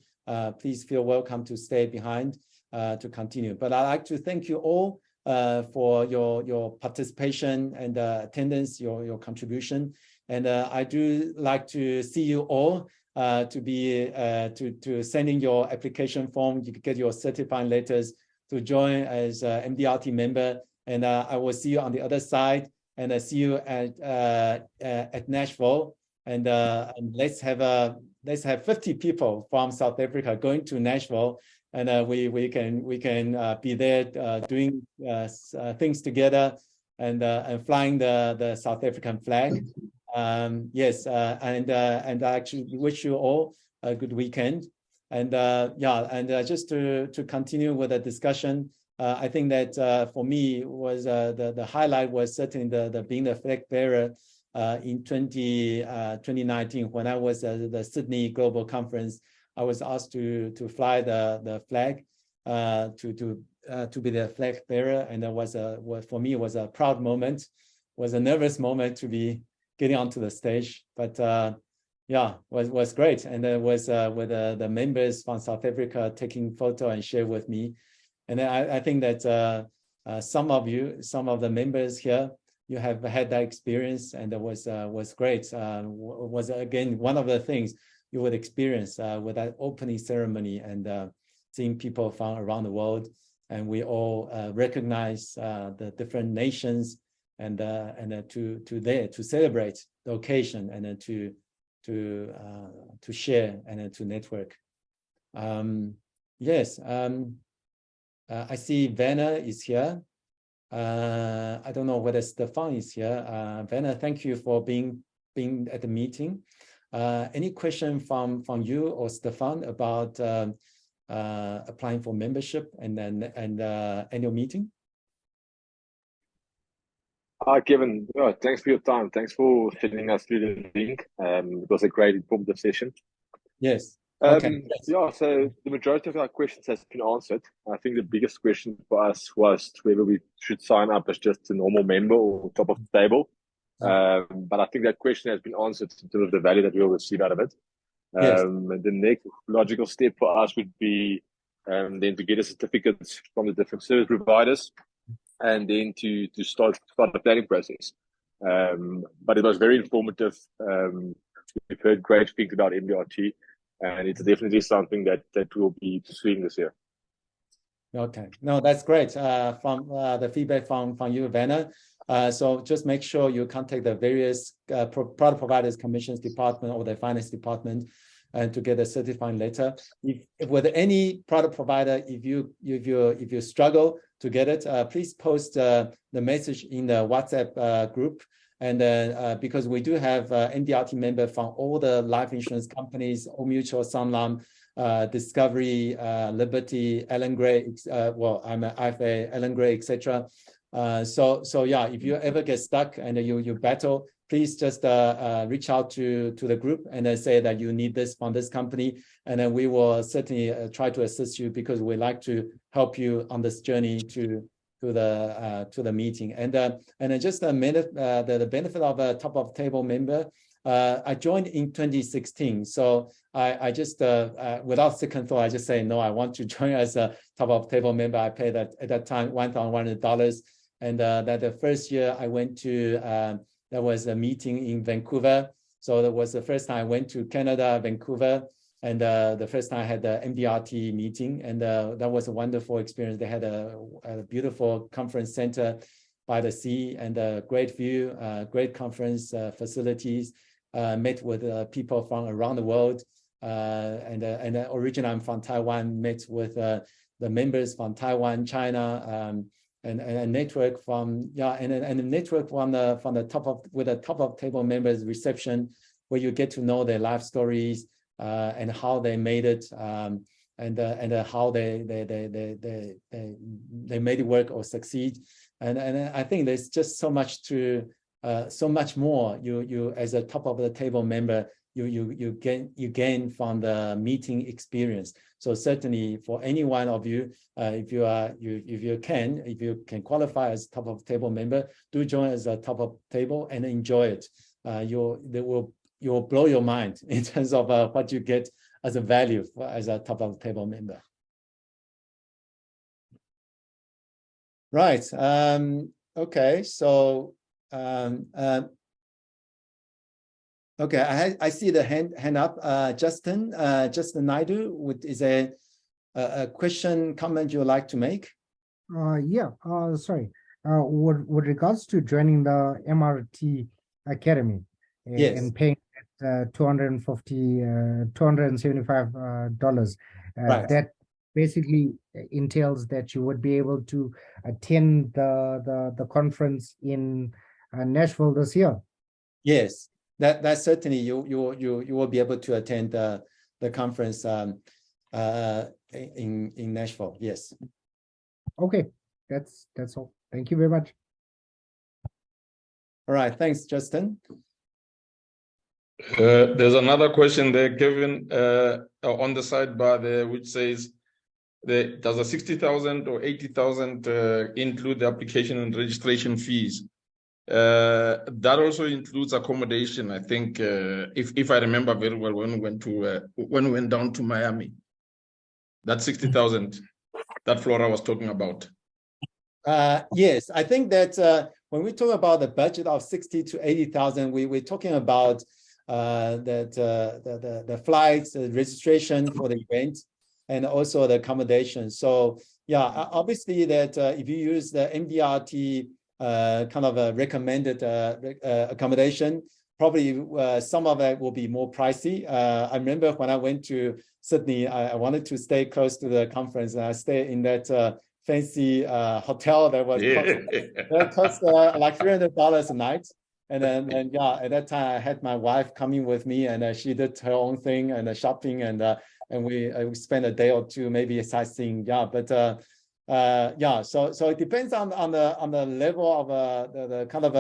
please feel welcome to stay behind to continue. But I'd like to thank you all for your participation and attendance, your contribution. And I do like to see you all to sending your application form. You can get your certifying letters to join as MDRT member. And I will see you on the other side, and I see you at Nashville. And let's have 50 people from South Africa going to Nashville, and we can be there doing things together and flying the South African flag. Yes, and I actually wish you all a good weekend. And just to continue with the discussion, I think that for me was the highlight was certainly the being the flag bearer in 2019 when I was at the Sydney Global Conference. I was asked to fly the flag to be the flag bearer, and that for me was a proud moment, was a nervous moment to be getting onto the stage, but was great. And it was with the members from South Africa taking photo and share with me. And I think that some of the members here, you have had that experience, and it was great. Was again one of the things you would experience with that opening ceremony, and seeing people from around the world, and we all recognize the different nations, and to celebrate the occasion, and to share and to network. Yes. I see Vanna is here. I don't know whether Stefan is here. Vanna, thank you for being at the meeting. Any question from you or Stefan about applying for membership and annual meeting? Hi, Kevin. Thanks for your time. Thanks for sending us through the link. It was a great informative session. Yes. Okay. Yeah, so the majority of our questions has been answered. I think the biggest question for us was whether we should sign up as just a normal member or top of the table. But I think that question has been answered in terms of the value that we'll receive out of it. Yes. The next logical step for us would be then to get a certificate from the different service providers, and then to start the planning process. But it was very informative. We've heard great things about MDRT, and it's definitely something that we'll be pursuing this year. Okay, no, that's great. From the feedback from you, Vanna. So just make sure you contact the various product providers, commissions department, or the finance department, and to get a certifying letter. If with any product provider, if you struggle to get it, please post the message in the WhatsApp group. And because we do have MDRT member from all the life insurance companies, Old Mutual, Sanlam, Discovery, Liberty, Ellen Gray. Well, I'm an IFA, Ellen Gray, etc. So yeah, if you ever get stuck and you battle, please just reach out to the group and then say that you need this from this company, and then we will certainly try to assist you, because we like to help you on this journey to the meeting. And then just a minute, the benefit of a top of table member. I joined in 2016, so I just without second thought, I just say no, I want to join as a top of table member. I paid at that time $1,100, and that the first year I went to there was a meeting in Vancouver. So that was the first time I went to Canada, Vancouver, and the first time I had the MDRT meeting, and that was a wonderful experience. They had a beautiful conference center by the sea and a great view, great conference facilities. Met with people from around the world, and originally I'm from Taiwan. Met with the members from Taiwan, China, and a network from and a network from the top of table members reception, where you get to know their life stories and how they made it, and how they made it work or succeed. And I think there's just so much more you as a top of the table member you gain from the meeting experience. So certainly for any one of you, if you can qualify as top of table member, do join as a top of table and enjoy it. You'll blow your mind in terms of what you get as a value as a top of table member. Right. Okay. So. Okay, I see the hand up. Justin Naidu, is a question, comment you would like to make? Yeah, sorry. With regards to joining the MRT Academy yes. and paying $275, right. That basically entails that you would be able to attend the conference in Nashville this year. Yes, that certainly you will be able to attend the conference in Nashville. Yes. Okay, that's all. Thank you very much. All right, thanks, Justin. There's another question there, Kevin, on the sidebar there, which says, does a 60,000 or 80,000 include the application and registration fees? That also includes accommodation, I think, if I remember very well, when we went down to Miami. That 60,000 that Florah was talking about. Yes, I think that when we talk about the budget of 60 to 80,000, we're talking about the flights, the registration for the event, and also the accommodation. So yeah, obviously that if you use the MDRT kind of a recommended accommodation, probably some of it will be more pricey. I remember when I went to Sydney, I wanted to stay close to the conference, and I stayed in that fancy hotel that was cost like $300 a night. And then yeah, at that time I had my wife coming with me, and she did her own thing and shopping, and we spent a day or two maybe sightseeing. Yeah, but yeah, so it depends on the level of the kind of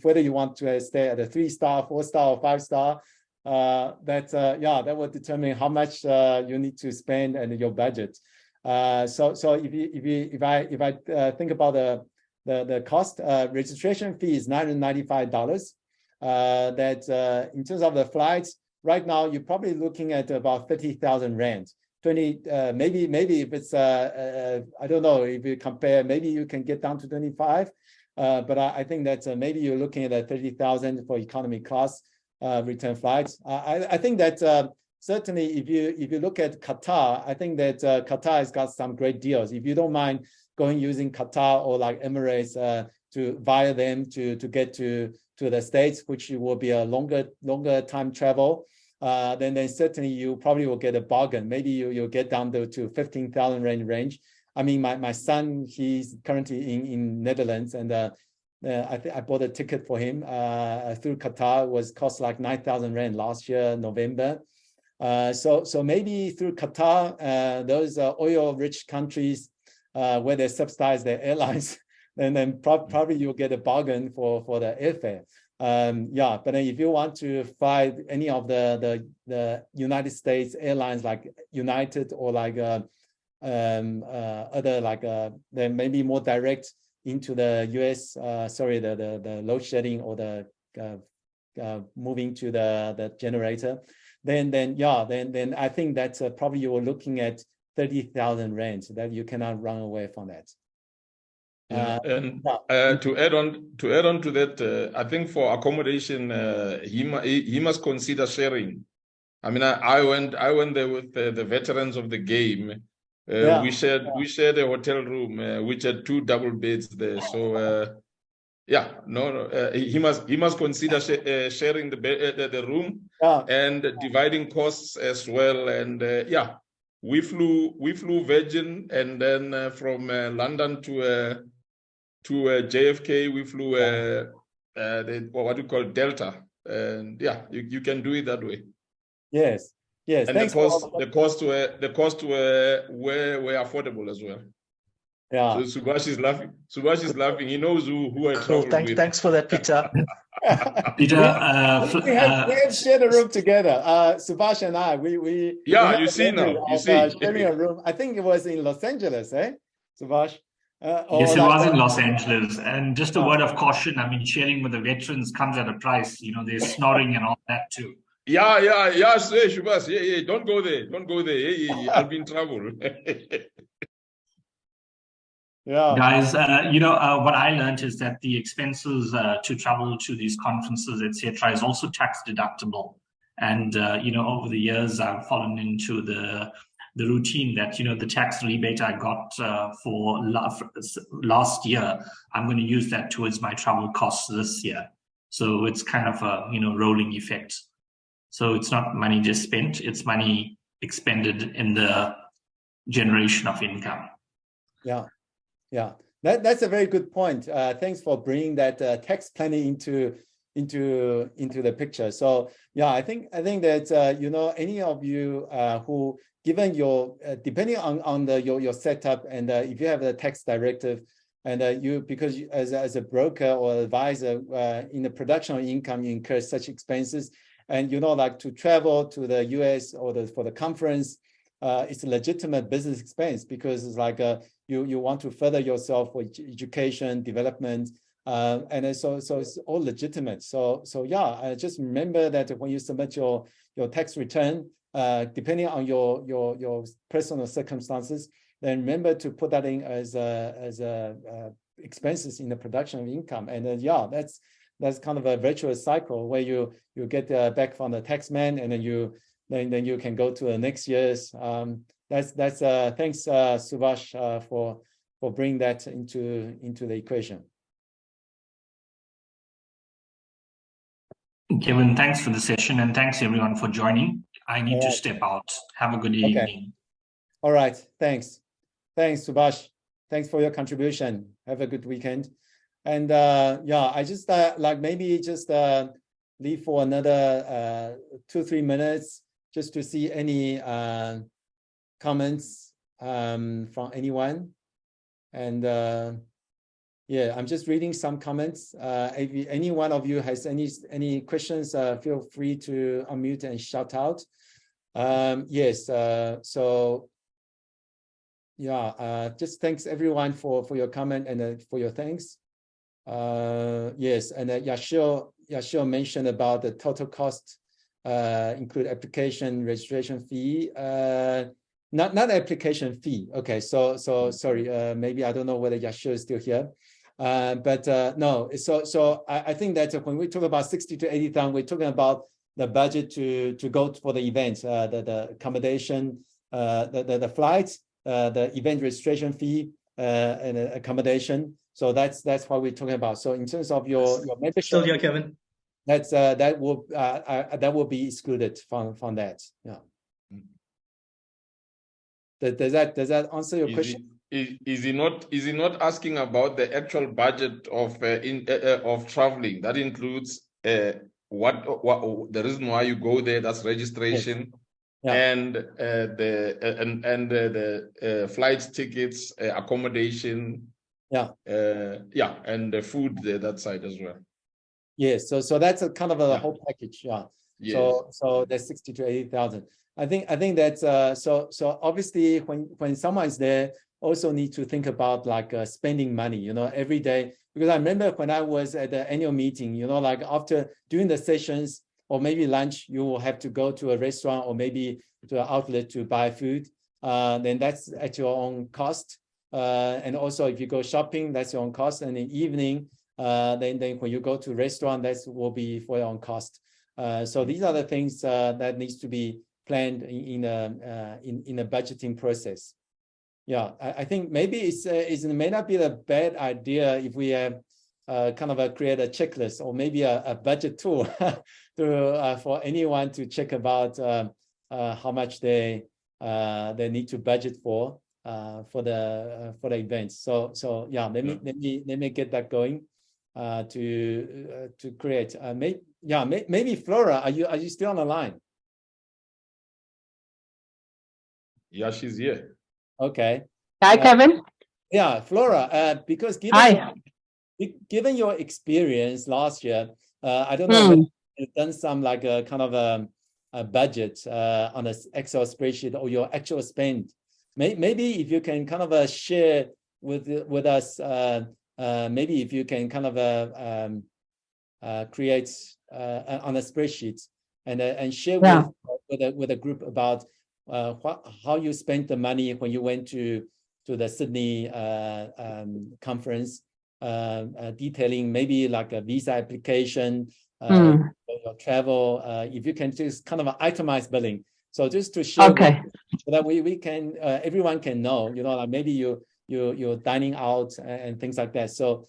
whether you want to stay at a 3-star, 4-star, or 5-star. Yeah, that will determine how much you need to spend and your budget. So if I think about the cost, registration fee is $995. That in terms of the flights, right now you're probably looking at about 30,000 rand. 20, maybe if it's I don't know, if you compare, maybe you can get down to 25, but I think that maybe you're looking at 30,000 for economy class return flights. I think that certainly if you look at Qatar, I think that Qatar has got some great deals. If you don't mind going using Qatar or like Emirates to via them to get to the States, which will be a longer time travel. Then certainly you probably will get a bargain. Maybe you'll get down to 15,000 rand range. I mean, my son, he's currently in Netherlands, and I think I bought a ticket for him through Qatar. It cost like 9,000 rand last year, November. So maybe through Qatar, those oil-rich countries where they subsidize their airlines, then probably you'll get a bargain for the airfare. Yeah, but if you want to fly any of the United States airlines like United or like other like then maybe more direct into the US, the load shedding or the moving to the generator, then I think that's probably you were looking at 30,000 rand, that you cannot run away from that. To add on to that, I think for accommodation, he must consider sharing. I mean, I went there with the veterans of the game. We shared a hotel room which had 2 double beds there. So he must consider sharing the room and dividing costs as well. And we flew Virgin, and then from London to JFK we flew what you call Delta, and you can do it that way. Yes. And the cost were affordable as well. Yeah. So Subash is laughing. He knows who I traveled with. Thanks for that, Peter. Peter, we have shared a room together. Subash and I, we you see now. You see, sharing a room. I think it was in Los Angeles, Subash? Yes, it was in Los Angeles. And just a word of caution, I mean, sharing with the veterans comes at a price. You know, there's snoring and all that too. Yeah, Subash, yeah, don't go there. I'll be in trouble. Yeah, guys, what I learned is that the expenses to travel to these conferences, etc., is also tax deductible. And over the years, I've fallen into the routine that the tax rebate I got for last year, I'm going to use that towards my travel costs this year. So it's kind of a rolling effect. So it's not money just spent; it's money expended in the generation of income. Yeah, that's a very good point. Thanks for bringing that tax planning into the picture. So I think that any of you who, given your depending on your setup, and if you have a tax directive, and because as a broker or advisor in the production of income, you incur such expenses, and like to travel to the US or for the conference, it's a legitimate business expense, because it's like you want to further yourself for education, development, and so it's all legitimate. So just remember that when you submit your tax return, depending on your personal circumstances, then remember to put that in as expenses in the production of income. And that's kind of a virtuous cycle where you get back from the tax man, and then you can go to the next year's. Thanks, Subash, for bringing that into the equation. Kevin, thanks for the session, and thanks everyone for joining. I need to step out. Have a good evening. All right. Thanks, Subash. Thanks for your contribution. Have a good weekend. And I just leave for another 2-3 minutes just to see any comments from anyone. And I'm just reading some comments. If any one of you has any questions, feel free to unmute and shout out. Just thanks everyone for your comment and for your thanks. And Yashil mentioned about the total cost, include application registration fee, not application fee. Okay, so sorry, maybe I don't know whether Yashil is still here, but no. So I think that when we talk about 60 to 80,000, we're talking about the budget to go for the event, the accommodation, the flights, the event registration fee, and accommodation. So that's what we're talking about. So in terms of your membership, still here, Kevin. That will be excluded from that. Yeah. Does that answer your question? Is he not asking about the actual budget of traveling? That includes what the reason why you go there, that's registration. and the flight tickets, accommodation, and the food there, that side as well. Yes, so that's a kind of a whole package. Yes. So that's 60 to 80,000. I think that's so obviously when someone is there, also need to think about like spending money, every day. Because I remember when I was at the annual meeting, like during the sessions or maybe lunch, you will have to go to a restaurant or maybe to an outlet to buy food. Then that's at your own cost. And also if you go shopping, that's your own cost. And in the evening, then when you go to a restaurant, that will be for your own cost. So these are the things that needs to be planned in a budgeting process. I think maybe it may not be a bad idea if we kind of create a checklist or maybe a budget tool for anyone to check about how much they need to budget for the events. So let me get that going to create. Maybe Flora, are you still on the line? Yeah, she's here. Okay. Hi, Kevin. Yeah, Flora, because given your experience last year, I don't know whether you've done some like a kind of a budget on an Excel spreadsheet or your actual spend. Maybe if you can kind of share with us, maybe if you can kind of create on a spreadsheet and share with a group about how you spent the money when you went to the Sydney conference, detailing maybe like a visa application, your travel. If you can just kind of itemize billing, so just to share, so that we can everyone can know, like maybe you're dining out and things like that. So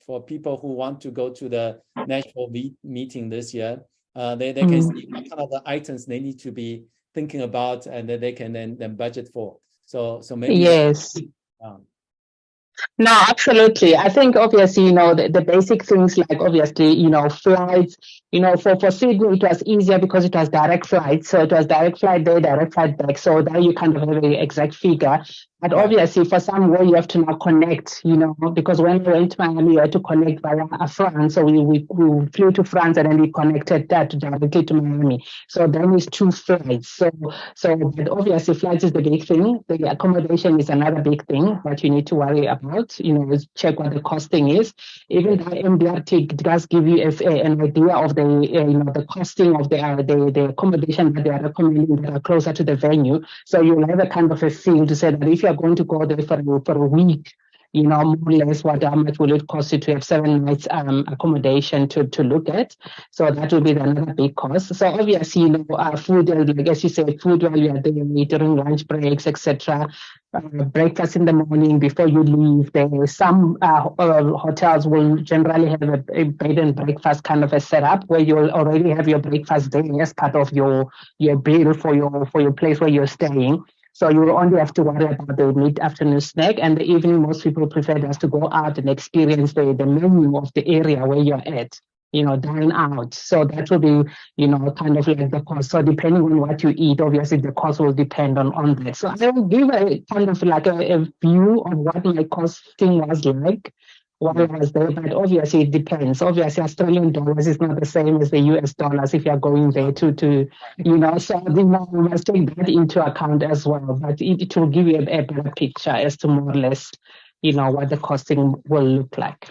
for people who want to go to the Nashville meeting this year, they can see what kind of the items they need to be thinking about, and that they can then budget for. So maybe No, absolutely. I think obviously, the basic things like obviously, flights, for Sydney, it was easier because it was direct flight. So it was direct flight there, direct flight back. So there you kind of have an exact figure. But obviously for somewhere you have to now connect, because when we went to Miami, you had to connect via France. So we flew to France and then we connected that directly to Miami. So then it's 2 flights. So but obviously flights is the big thing. The accommodation is another big thing that you need to worry about, check what the costing is. Even the MDRT does give you an idea of the costing of the accommodation that they are recommending that are closer to the venue. So you'll have a kind of a feel to say that if you're going to go there for a week, more or less how much will it cost you to have 7 nights accommodation to look at. So that will be another big cost. So obviously, food, like as you said, food while you are there, during lunch breaks, etc. Breakfast in the morning before you leave. Some hotels will generally have a bed and breakfast kind of a setup where you'll already have your breakfast there as part of your bill for your place where you're staying. So you only have to worry about the mid-afternoon snack, and the evening most people prefer just to go out and experience the menu of the area where you're at, dine out. So that will be, kind of like the cost. So depending on what you eat, obviously the cost will depend on that. So I will give a kind of like a view of what my costing was like while I was there, but obviously it depends. Obviously Australian dollars is not the same as the US dollars if you're going there so we must take that into account as well. But it will give you a better picture as to more or less, what the costing will look like.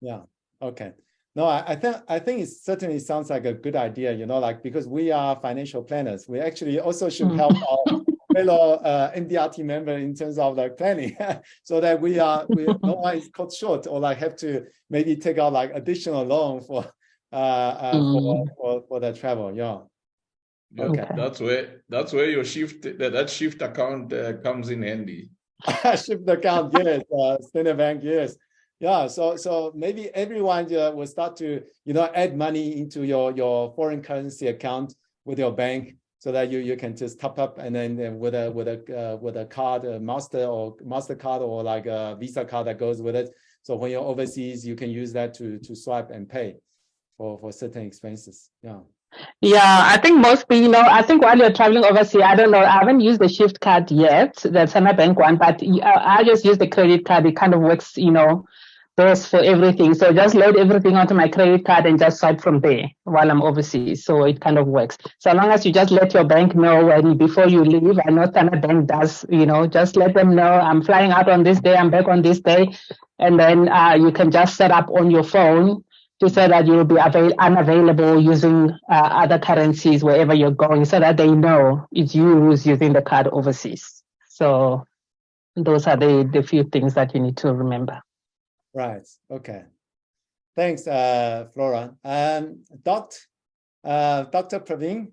Yeah. Okay. No, I think it certainly sounds like a good idea, because we are financial planners. We actually also should help our fellow MDRT member in terms of like planning, so that no one is caught short or like have to maybe take out like additional loan for the travel. Yeah. Okay. That's where your that shift account comes in handy. Shift account, yes. Standard Bank, yes. Yeah, so maybe everyone will start to add money into your foreign currency account with your bank, so that you can just top up, and then with a card, a Mastercard or like a Visa card that goes with it. So when you're overseas, you can use that to swipe and pay for certain expenses. Yeah. Yeah, I think most people, I think while you're traveling overseas, I don't know, I haven't used the Shift card yet, the Standard Bank one, but I just use the credit card. It kind of works, best for everything. So just load everything onto my credit card and just swipe from there while I'm overseas. So it kind of works. So long as you just let your bank know when before you leave, I know Standard Bank does, just let them know I'm flying out on this day, I'm back on this day. And then you can just set up on your phone to say that you will be unavailable using other currencies wherever you're going, so that they know it's you who's using the card overseas. So those are the few things that you need to remember. Right. Okay. Thanks, Flora. Dr. Praveen,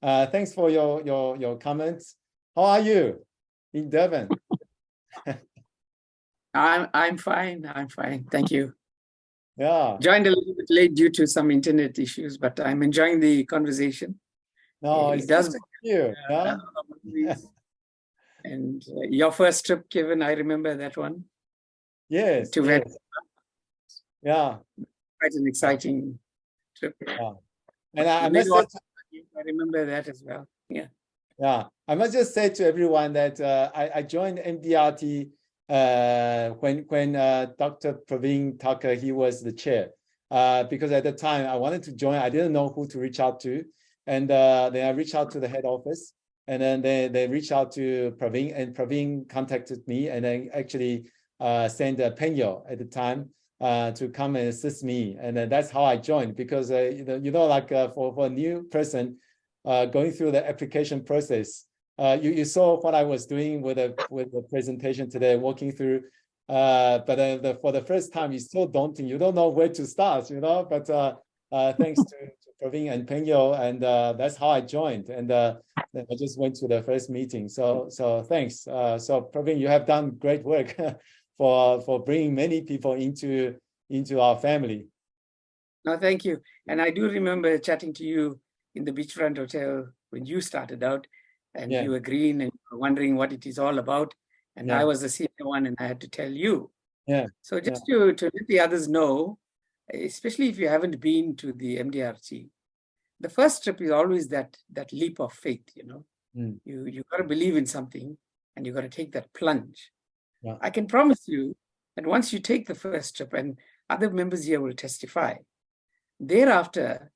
thanks for your comments. How are you in Durban? I'm fine. I'm fine. Thank you. Yeah. Joined a little bit late due to some internet issues, but I'm enjoying the conversation. No, it does. You. Yeah. And your first trip, Kevin, I remember that one. Yes. To yes. Yeah. Quite an exciting trip. Yeah. And I must say, I remember that as well. Yeah. Yeah. I must just say to everyone that I joined MDRT when Dr. Praveen Thakur, he was the chair, because at the time I wanted to join. I didn't know who to reach out to. And then I reached out to the head office, and then they reached out to Praveen, and Praveen contacted me, and then actually sent Penyo at the time to come and assist me. And then that's how I joined, because like for a new person going through the application process, you saw what I was doing with the presentation today, walking through. But for the first time, it's so daunting. You don't know where to start, But thanks to Praveen and Penyo, and that's how I joined. And then I just went to the first meeting. So thanks. So Praveen, you have done great work for bringing many people into our family. No, thank you. And I do remember chatting to you in the Beachfront Hotel when you started out, and you were green and wondering what it is all about. And I was the senior one, and I had to tell you. Yeah. So just to let the others know, especially if you haven't been to the MDRT, the first trip is always that leap of faith. You got to believe in something, and you got to take that plunge. Yeah. I can promise you that once you take the first trip, and other members here will testify, thereafter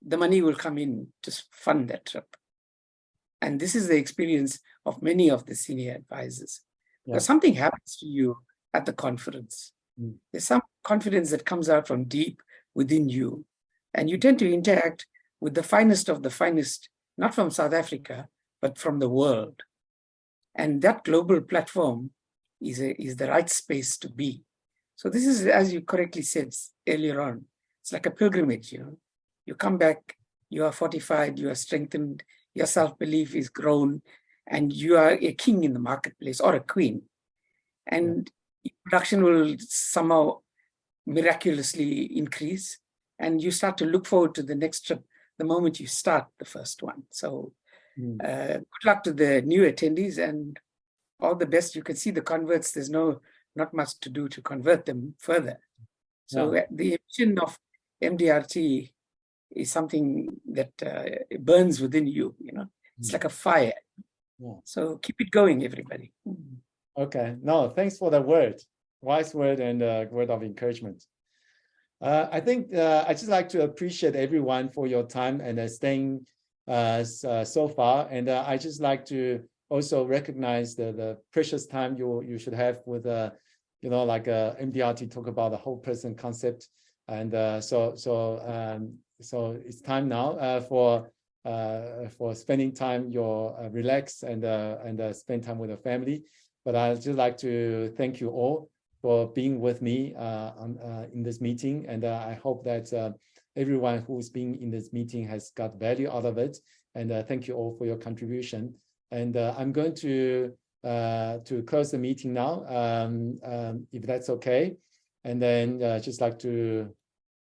the money will come in to fund that trip. And this is the experience of many of the senior advisors. Because something happens to you at the conference. There's some confidence that comes out from deep within you. And you tend to interact with the finest of the finest, not from South Africa, but from the world. And that global platform is the right space to be. So this is, as you correctly said earlier on, it's like a pilgrimage, You come back, you are fortified, you are strengthened, your self-belief is grown, and you are a king in the marketplace, or a queen. And production will somehow miraculously increase, and you start to look forward to the next trip the moment you start the first one. So good luck to the new attendees, and all the best. You can see the converts, there's not much to do to convert them further. So the mission of MDRT is something that burns within you, It's like a fire. So keep it going, everybody. Okay. No, thanks for the wise word, and word of encouragement. I think I just like to appreciate everyone for your time and staying so far. And I just like to also recognize the precious time you should have with MDRT talk about the whole person concept. And so it's time now for spending time, relax and spend time with the family. But I'd just like to thank you all for being with me in this meeting. And I hope that everyone who's been in this meeting has got value out of it. And thank you all for your contribution. And I'm going to close the meeting now, if that's okay. And then just like to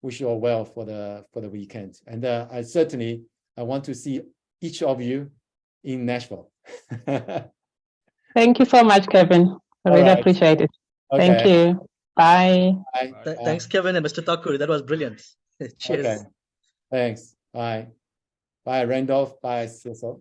wish you all well for the weekend. And I want to see each of you in Nashville. Thank you so much, Kevin. I really appreciate it. Okay. Thank you. Bye. Thanks, Kevin and Mr. Thakur. That was brilliant. Cheers. Okay. Thanks. Bye. by Randolph, by Cecil.